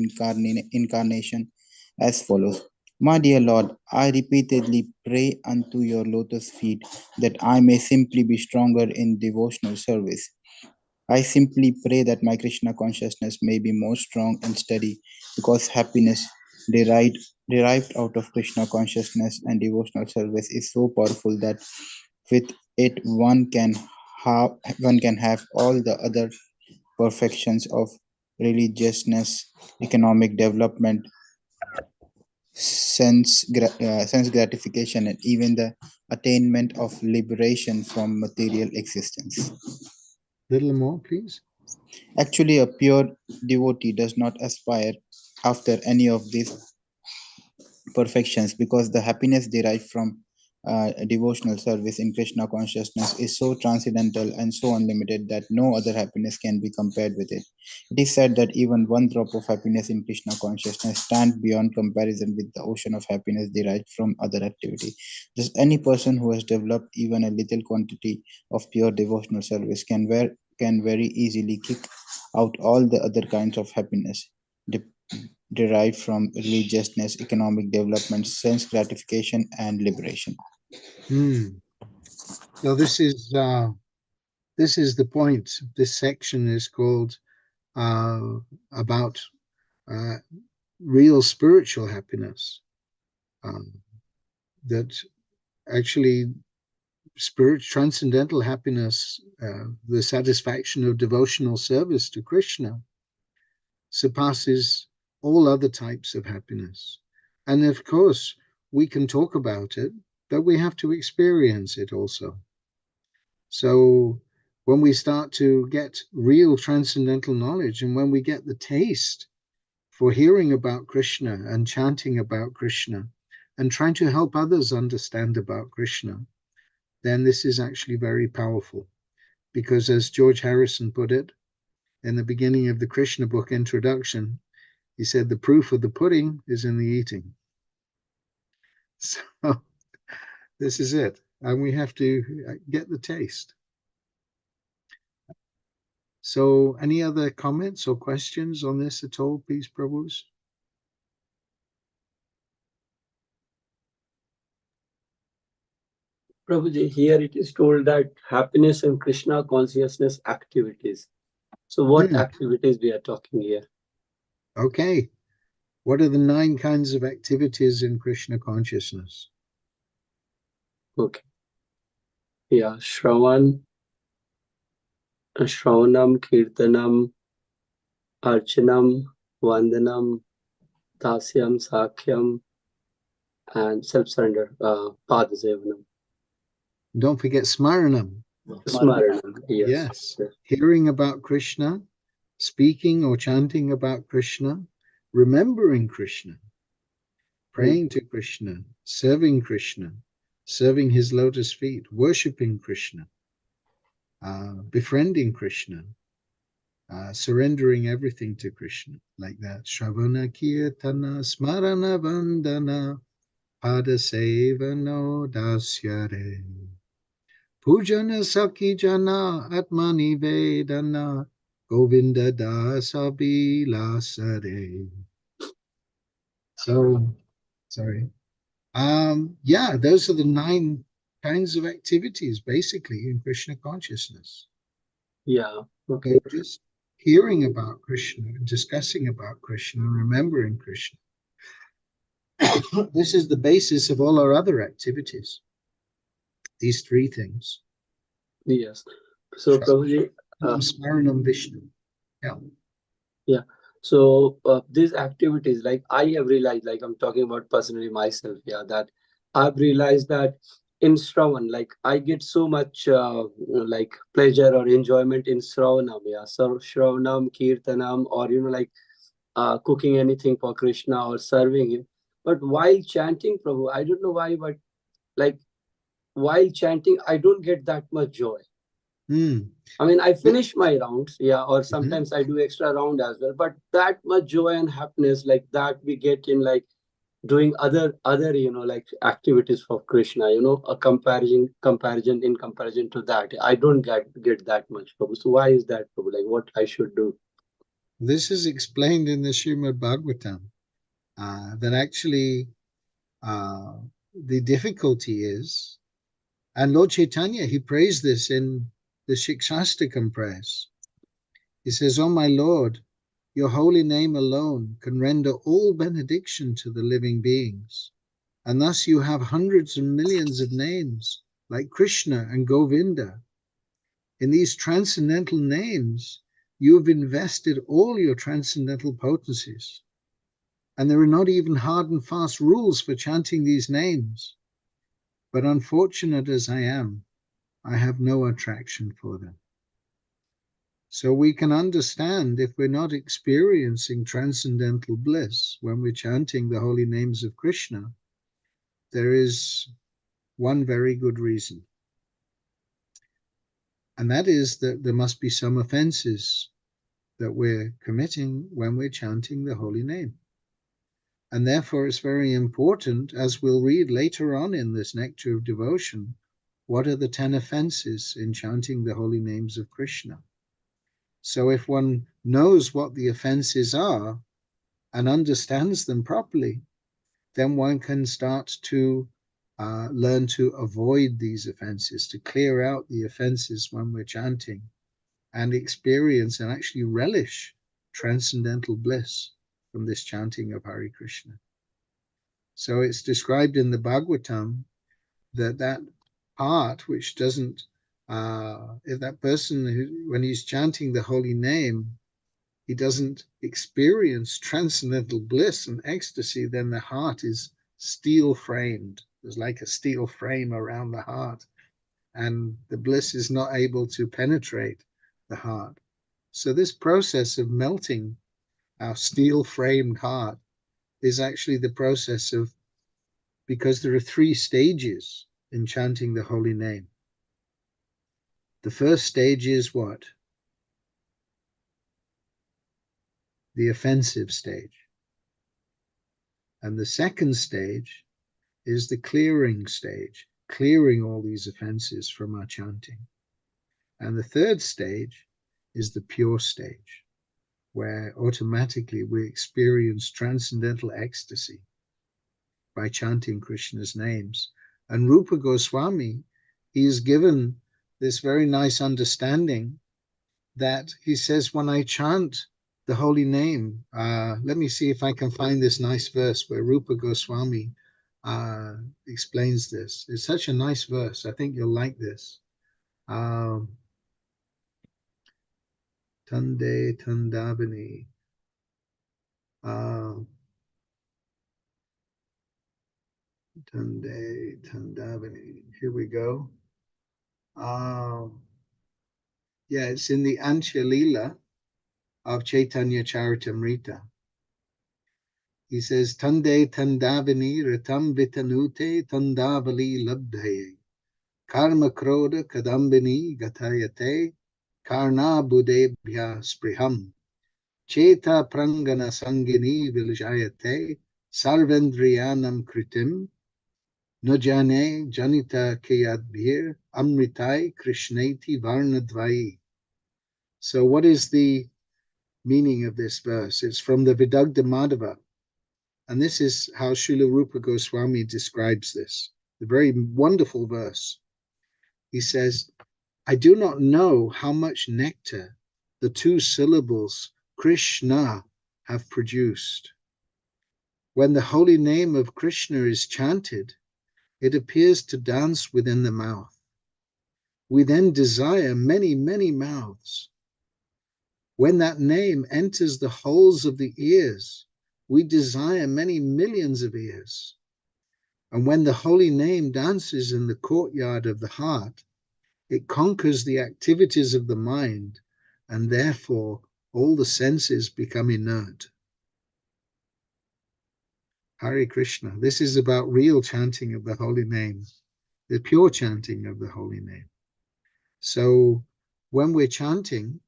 incarnation, as follows: My dear Lord, I repeatedly pray unto your lotus feet that I may simply be stronger in devotional service. I simply pray that my Krishna consciousness may be more strong and steady, because happiness derived, derived out of Krishna consciousness and devotional service is so powerful that with it one can have all the other perfections of religiousness, economic development, sense gratification, and even the attainment of liberation from material existence. Little more, please. Actually, a pure devotee does not aspire after any of these perfections, because the happiness derived from devotional service in Krishna consciousness is so transcendental and so unlimited that no other happiness can be compared with it. It is said that even one drop of happiness in Krishna consciousness stands beyond comparison with the ocean of happiness derived from other activity. Just any person who has developed even a little quantity of pure devotional service can very easily kick out all the other kinds of happiness derived from religiousness, economic development, sense gratification, and liberation. So this is the point. This section is called about real spiritual happiness. That actually transcendental happiness, the satisfaction of devotional service to Krishna, surpasses all other types of happiness. And of course, we can talk about it, but we have to experience it also. So when we start to get real transcendental knowledge, and when we get the taste for hearing about Krishna and chanting about Krishna and trying to help others understand about Krishna, then this is actually very powerful. Because as George Harrison put it in the beginning of the Krishna book introduction, he said, the proof of the pudding is in the eating. So this is it. And we have to get the taste. So any other comments or questions on this at all, please, Prabhus? Prabhuji, here it is told that happiness and Krishna consciousness activities. So what activities we are talking here? Okay. What are the 9 kinds of activities in Krishna consciousness? Okay. Yeah, Shravanam, Kirtanam, Archanam, Vandanam, Dasyam, Sakhyam, and self-surrender, Padasevanam. Don't forget Smaranam. Smaranam, yes. Hearing about Krishna, speaking or chanting about Krishna, remembering Krishna, praying to Krishna, serving his lotus feet, worshipping Krishna, befriending Krishna, surrendering everything to Krishna, like that. Shravana Kirtana Smarana Vandana Pada Sevano Dasyare Pujana Saki Jana Atmani Vedana Govinda Dasa Bilasare. So, sorry. Yeah, those are the 9 kinds of activities, basically, in Krishna consciousness. Yeah. Okay. So just hearing about Krishna, discussing about Krishna, remembering Krishna. This is the basis of all our other activities. These three things. Yes. So Prabhuji, Smaranam Vishnu. Yeah. Yeah. So these activities, like I have realized, like I'm talking about personally myself, yeah, that I've realized that in Shravan, like I get so much like pleasure or enjoyment in Shravanam, yeah. So Shravanam, Kirtanam, or like cooking anything for Krishna or serving him. But while chanting Prabhu, I don't know why, but like while chanting, I don't get that much joy. I mean, I finish my rounds, yeah, or sometimes I do extra round as well. But that much joy and happiness, like that, we get in like doing other like activities for Krishna. A comparison in comparison to that, I don't get that much, Prabhu. So why is that, Prabhu? Like, what I should do? This is explained in the Srimad Bhagavatam. That actually the difficulty is, and Lord Chaitanya, he praised this in the Shikshastakam prayers. He says, "Oh my Lord, your holy name alone can render all benediction to the living beings. And thus you have hundreds and millions of names like Krishna and Govinda. In these transcendental names, you've invested all your transcendental potencies. And there are not even hard and fast rules for chanting these names. But unfortunate as I am, I have no attraction for them." So we can understand if we're not experiencing transcendental bliss when we're chanting the holy names of Krishna, there is one very good reason. And that is that there must be some offenses that we're committing when we're chanting the holy name. And therefore it's very important, as we'll read later on in this Nectar of Devotion, what are the 10 offenses in chanting the holy names of Krishna. So if one knows what the offenses are and understands them properly, then one can start to learn to avoid these offenses, to clear out the offenses when we're chanting, and experience and actually relish transcendental bliss from this chanting of Hare Krishna. So it's described in the Bhagavatam that part which doesn't, if that person, when he's chanting the holy name, he doesn't experience transcendental bliss and ecstasy, then the heart is steel framed. There's like a steel frame around the heart, and the bliss is not able to penetrate the heart. So this process of melting our steel framed heart is actually the process of, because there are 3 stages in chanting the holy name. The first stage is what? The offensive stage. And the second stage is the clearing stage, clearing all these offenses from our chanting. And the third stage is the pure stage, where automatically we experience transcendental ecstasy by chanting Krishna's names. And Rupa Goswami, he is given this very nice understanding that he says, when I chant the holy name, let me see if I can find this nice verse where Rupa Goswami explains this. It's such a nice verse. I think you'll like this. Tande Tandavani. Tande Tandavani. Here we go. Yeah, it's in the Antya Leela of Chaitanya Charitamrita. He says, Tande Tandavani Ritam Vitanute Tandavali Labdhaye Karma Kroda Kadambini Gatayate Karna Budebhya Spriham Cheta Prangana Sangini Viljayate Sarvendriyanam Kritim Nojane Janita Kayadbhir Amritai Krishneti Varnadvai. So what is the meaning of this verse? It's from the Vidagdha Madhava. And this is how Srila Rupa Goswami describes this. the very wonderful verse. He says, I do not know how much nectar the two syllables Krishna have produced. When the holy name of Krishna is chanted, it appears to dance within the mouth. We then desire many, many mouths. When that name enters the holes of the ears, we desire many millions of ears. And when the holy name dances in the courtyard of the heart, it conquers the activities of the mind, and therefore all the senses become inert. Hare Krishna. This is about real chanting of the holy name, the pure chanting of the holy name. So when we're chanting,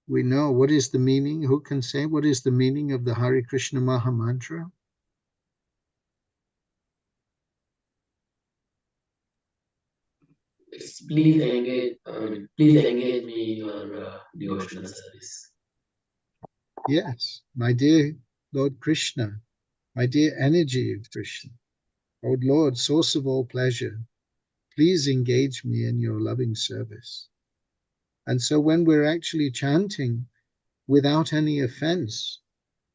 we know what is the meaning. Who can say what is the meaning of the Hare Krishna Maha Mantra? Please engage me in your devotional service. Yes, my dear Lord Krishna, my dear energy of Krishna, O Lord, source of all pleasure, please engage me in your loving service. And so when we're actually chanting without any offense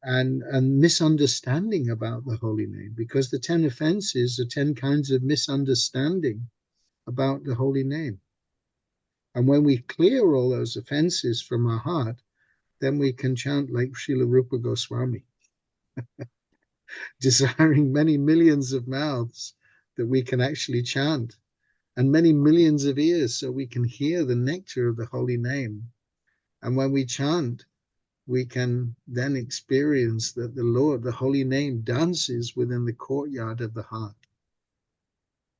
and misunderstanding about the holy name, because the 10 offenses are 10 kinds of misunderstanding about the holy name. And when we clear all those offenses from our heart, then we can chant like Srila Rupa Goswami, desiring many millions of mouths that we can actually chant, and many millions of ears so we can hear the nectar of the holy name. And when we chant, we can then experience that the Lord, the holy name, dances within the courtyard of the heart.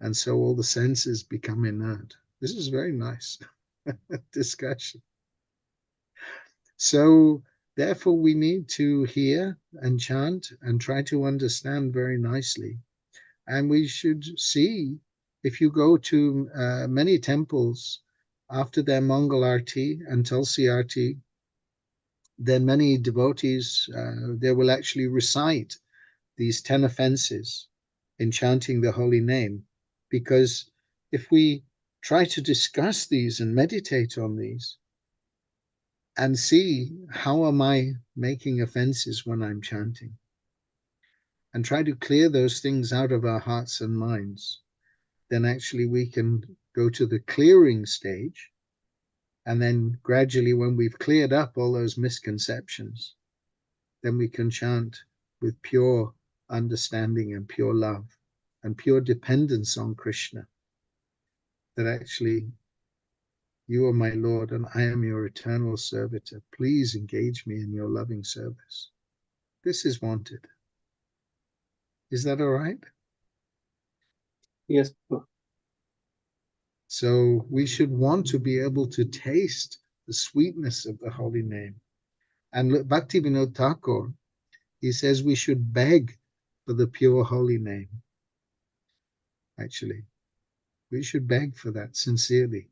And so all the senses become inert. This is very nice discussion. So therefore we need to hear and chant and try to understand very nicely. And we should see, if you go to many temples after their Mangal Arti and Tulsi Arti, then many devotees, they will actually recite these 10 offenses in chanting the holy name. Because if we try to discuss these and meditate on these and see how am I making offenses when I'm chanting, and try to clear those things out of our hearts and minds, then actually we can go to the clearing stage. And then gradually, when we've cleared up all those misconceptions, then we can chant with pure understanding and pure love and pure dependence on Krishna. That actually, you are my Lord and I am your eternal servitor. Please engage me in your loving service. This is wanted. Is that all right? Yes. So we should want to be able to taste the sweetness of the holy name. And Bhaktivinoda Thakur, he says we should beg for the pure holy name. Actually, we should beg for that sincerely.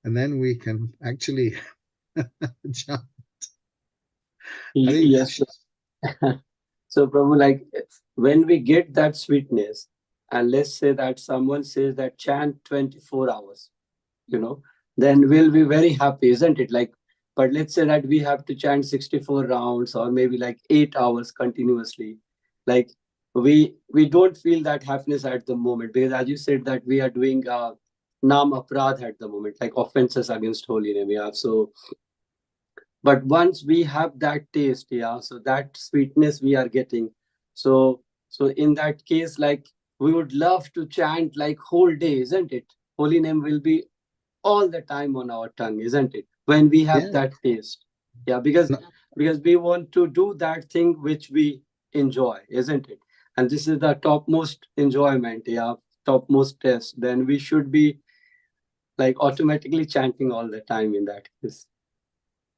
And then we can actually chant. Yes. So Prabhu, like when we get that sweetness, and let's say that someone says that chant 24 hours, then we'll be very happy, isn't it? Like, but let's say that we have to chant 64 rounds or maybe like 8 hours continuously. Like we don't feel that happiness at the moment, because as you said that we are doing nam aprad at the moment, like offenses against holy name. Yeah. So but once we have that taste, yeah, so that sweetness we are getting, so in that case, like we would love to chant like whole day, isn't it? Holy name will be all the time on our tongue, isn't it, when we have that taste? Yeah, because we want to do that thing which we enjoy, isn't it? And this is the topmost enjoyment, yeah, topmost test. Then we should be like automatically chanting all the time in that case.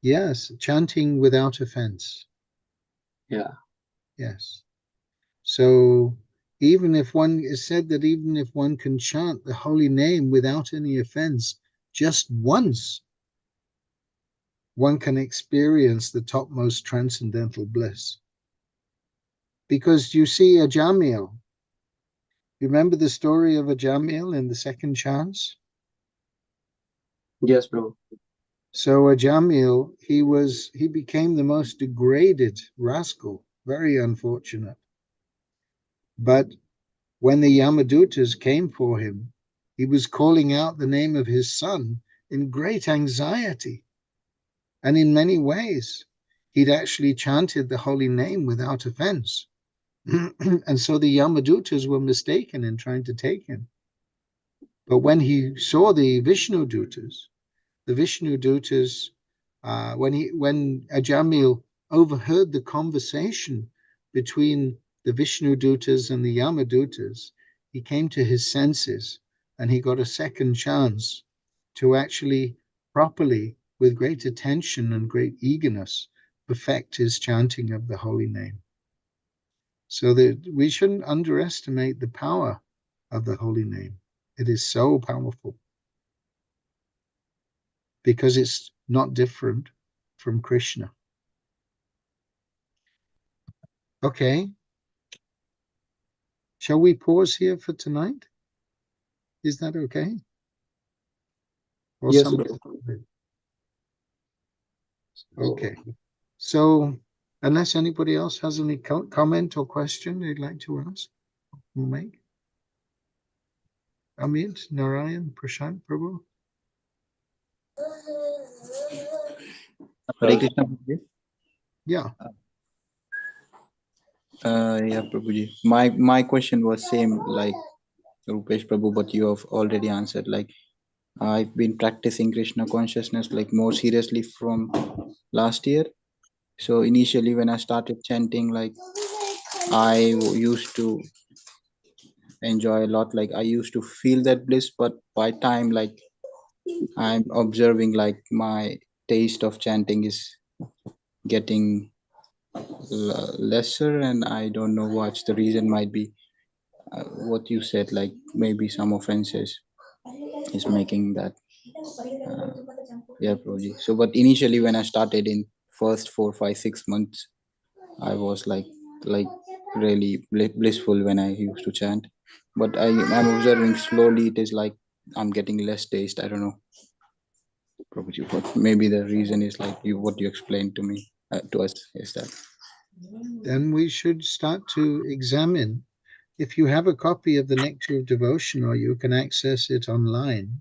Yes, chanting without offense. Yeah. Yes. So even if one is said that even if one can chant the holy name without any offense just once, one can experience the topmost transcendental bliss. Because you see, Ajamil, You remember the story of Ajamil in the second chance? Yes, Prabhu. So Ajamil, he became the most degraded rascal, very unfortunate. But when the Yamadutas came for him, he was calling out the name of his son in great anxiety. And in many ways, he'd actually chanted the holy name without offense. And so the Yamadutas were mistaken in trying to take him. But when he saw the Vishnu Dutas, when Ajamil overheard the conversation between the Vishnu Dutas and the Yamadutas, he came to his senses and he got a second chance to actually properly, with great attention and great eagerness, perfect his chanting of the holy name. So that we shouldn't underestimate the power of the holy name. It is so powerful because it's not different from Krishna. Okay. Shall we pause here for tonight? Is that okay? Or Yes, something? Prabhu. Okay. So, unless anybody else has any comment or question they'd like to ask, we'll make. Amit, Narayan, Prashant, Prabhu. Hare Krishna. Prabhuji. Yeah. Yeah, Prabhuji. My question was same like Rupesh Prabhu, but you have already answered. Like I've been practicing Krishna consciousness like more seriously from last year. So initially when I started chanting, like I used to enjoy a lot. Like I used to feel that bliss, but by time like I'm observing like my taste of chanting is getting lesser, and I don't know what's the reason. Might be what you said, like maybe some offenses is making that. Uh, yeah, Prabhuji. So, but initially when I started in first 4, 5, 6 months, I was like really blissful when I used to chant. But I'm observing slowly it is like I'm getting less taste. I don't know, Prabhuji, but maybe the reason is like you what you explained to me to us is that. Then we should start to examine. If you have a copy of the Nectar of Devotion or you can access it online,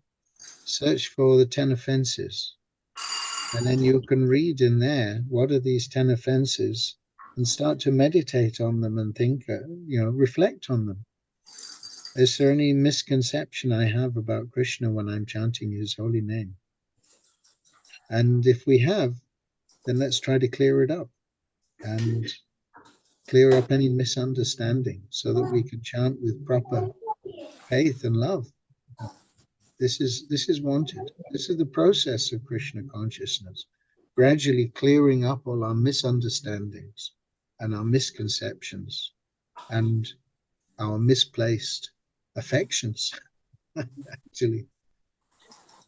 search for the 10 offenses. And then you can read in there, what are these 10 offenses, and start to meditate on them and think, reflect on them. Is there any misconception I have about Krishna when I'm chanting his holy name? And if we have, then let's try to clear it up and clear up any misunderstanding so that we can chant with proper faith and love. This is wanted. This is the process of Krishna consciousness, gradually clearing up all our misunderstandings and our misconceptions and our misplaced affections. Actually,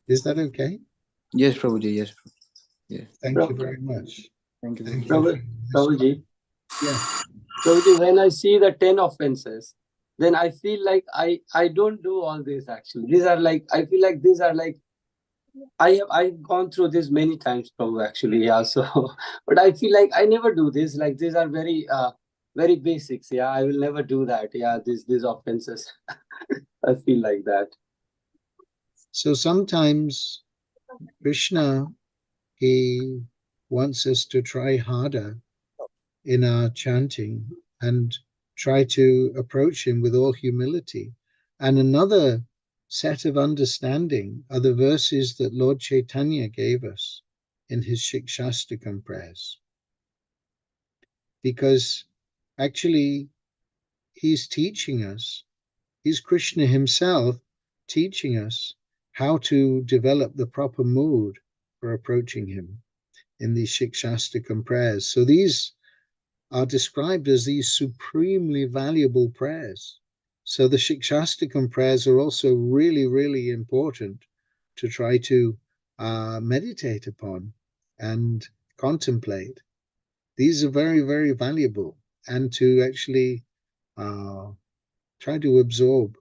is that okay? Yes, Prabhuji. Yes. Yes. Thank you very much. Thank you. Thank Prabhu, you. Prabhuji. Yeah. Prabhuji, when I see the 10 offenses, then I feel like I don't do all this actually. These are like, I feel like these are like, I've gone through this many times, Prabhu, actually. Yeah. So, but I feel like I never do this. Like these are very basics. Yeah. I will never do that. Yeah. These offenses. I feel like that. So sometimes Krishna, he wants us to try harder in our chanting and try to approach him with all humility. And another set of understanding are the verses that Lord Chaitanya gave us in his Shikshastakam prayers. Because actually, he's teaching us, he's Krishna himself teaching us how to develop the proper mood for approaching him in these Shikshastakam prayers. So these are described as these supremely valuable prayers. So the Shikshastakam prayers are also really, really important to try to meditate upon and contemplate. These are very, very valuable, and to actually try to absorb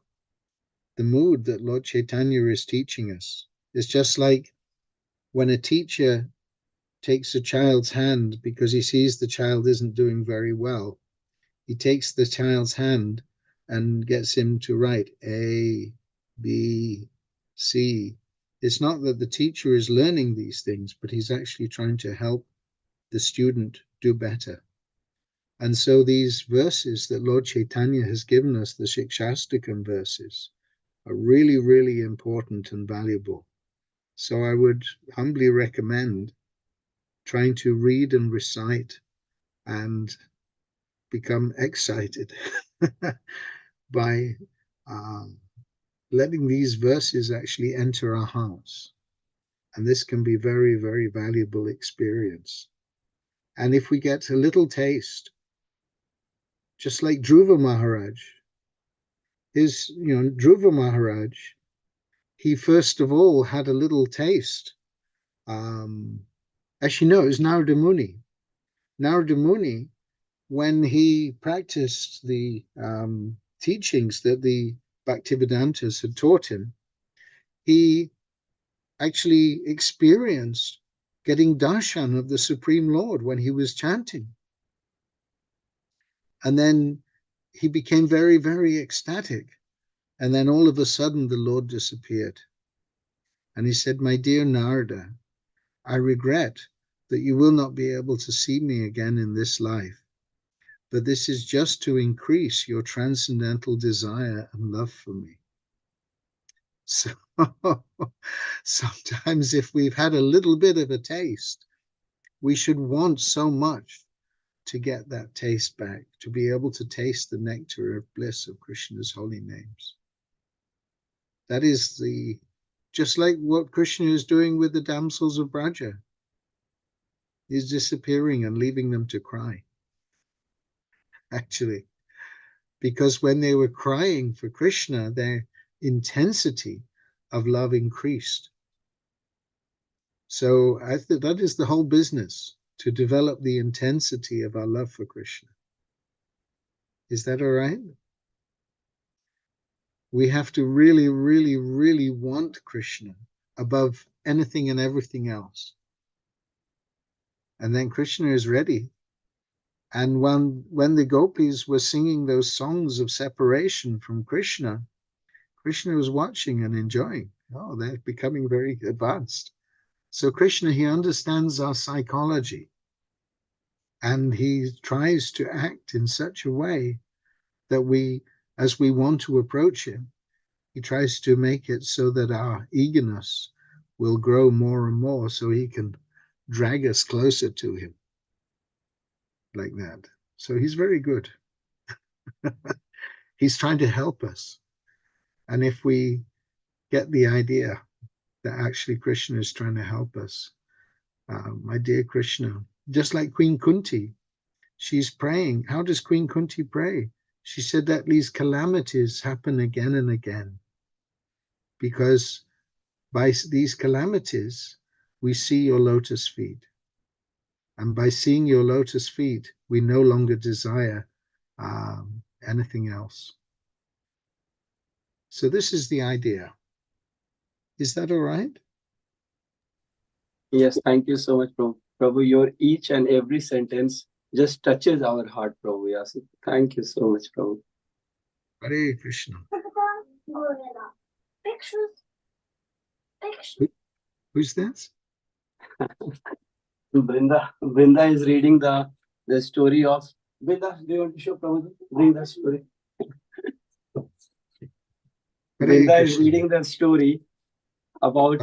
the mood that Lord Chaitanya is teaching us. It's just like when a teacher takes a child's hand because he sees the child isn't doing very well. He takes the child's hand and gets him to write A, B, C. It's not that the teacher is learning these things, but he's actually trying to help the student do better. And so these verses that Lord Chaitanya has given us, the Shikshastakam verses, are really, really important and valuable. So I would humbly recommend trying to read and recite and become excited by letting these verses actually enter our hearts. And this can be very, very valuable experience. And if we get a little taste, just like Dhruva Maharaj, Dhruva Maharaj, he first of all had a little taste. Actually, no, it was Narada Muni. Narada Muni, when he practiced the teachings that the Bhaktivedantas had taught him, he actually experienced getting darshan of the Supreme Lord when he was chanting. And then he became very, very ecstatic. And then all of a sudden, the Lord disappeared. And he said, "My dear Narada, I regret that you will not be able to see me again in this life. But this is just to increase your transcendental desire and love for me." So sometimes if we've had a little bit of a taste, we should want so much to get that taste back, to be able to taste the nectar of bliss of Krishna's holy names. That is just like what Krishna is doing with the damsels of Braja. He's disappearing and leaving them to cry, actually. Because when they were crying for Krishna, their intensity of love increased. So I think that is the whole business, to develop the intensity of our love for Krishna. Is that all right? We have to really, really, really want Krishna above anything and everything else. And then Krishna is ready. And when the gopis were singing those songs of separation from Krishna, Krishna was watching and enjoying. Oh, they're becoming very advanced. So Krishna, he understands our psychology. And he tries to act in such a way that as we want to approach him, he tries to make it so that our eagerness will grow more and more so he can drag us closer to him. Like that. So he's very good. He's trying to help us. And if we get the idea that actually Krishna is trying to help us, my dear Krishna, just like Queen Kunti, she's praying. How does Queen Kunti pray? She said that these calamities happen again and again, because by these calamities, we see your lotus feet. And by seeing your lotus feet, we no longer desire anything else. So this is the idea. Is that all right? Yes, thank you so much, Prabhu. Prabhu, your each and every sentence just touches our heart, Prabhu. Yes, thank you so much, Prabhu. Hare Krishna. Who's this? Brinda is reading the story of Brinda. Do you want to show Prabhu? Bring the story. Brinda is reading the story about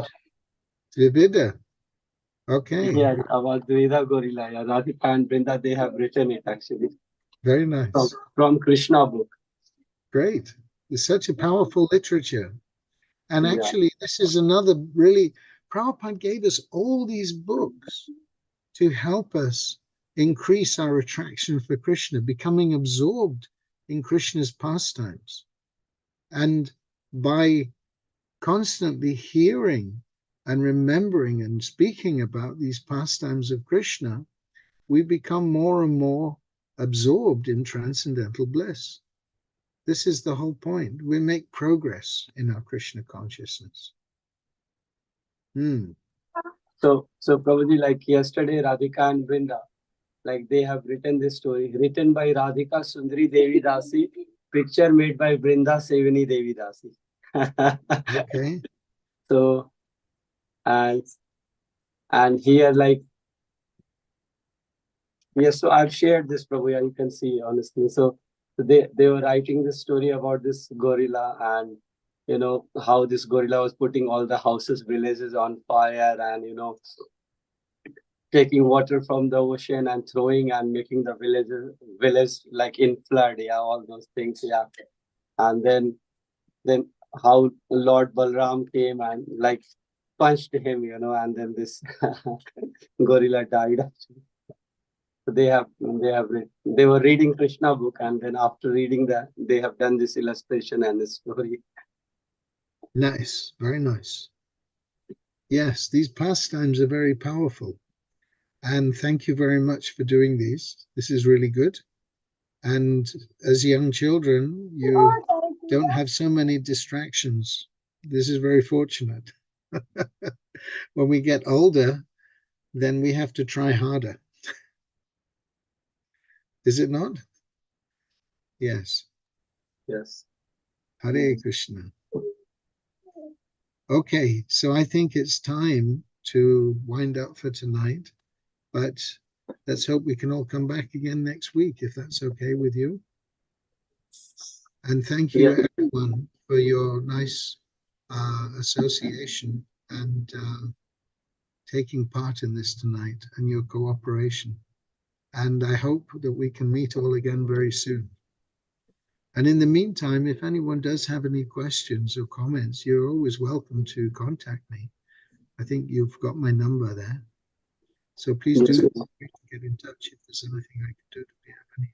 Dvivida. Okay. Yes, about Dvida Gorilla. Yeah, Radhika and Brinda, they have written it actually. Very nice. From Krishna book. Great. It's such a powerful literature. And actually, this is another really, Prabhupada gave us all these books to help us increase our attraction for Krishna, becoming absorbed in Krishna's pastimes. And by constantly hearing and remembering and speaking about these pastimes of Krishna, we become more and more absorbed in transcendental bliss. This is the whole point. We make progress in our Krishna consciousness. So Prabhuji, like yesterday, Radhika and Vrinda, like they have written this story, written by Radhika Sundari Devi Dasi, picture made by Vrinda Sevani Devi Dasi. Okay. So, and here, like, yes, so I've shared this, Prabhu, you can see honestly. So they were writing this story about this gorilla, and you know how this gorilla was putting all the houses, villages on fire, and you know, taking water from the ocean and throwing and making the village like in flood, yeah, all those things, yeah. And then how Lord Balram came and like punched him, you know, and then this gorilla died. So they were reading Krishna book, and then after reading that, they have done this illustration and this story. Nice, very nice. Yes, these pastimes are very powerful. And thank you very much for doing these. This is really good. And as young children, you don't have so many distractions. This is very fortunate. When we get older, then we have to try harder. Is it not? Yes. Yes. Hare Krishna. Okay, so I think it's time to wind up for tonight, but let's hope we can all come back again next week, if that's okay with you. And thank you, everyone, for your nice association and taking part in this tonight and your cooperation. And I hope that we can meet all again very soon. And in the meantime, if anyone does have any questions or comments, you're always welcome to contact me. I think you've got my number there. So please do get in touch if there's anything I can do to be of any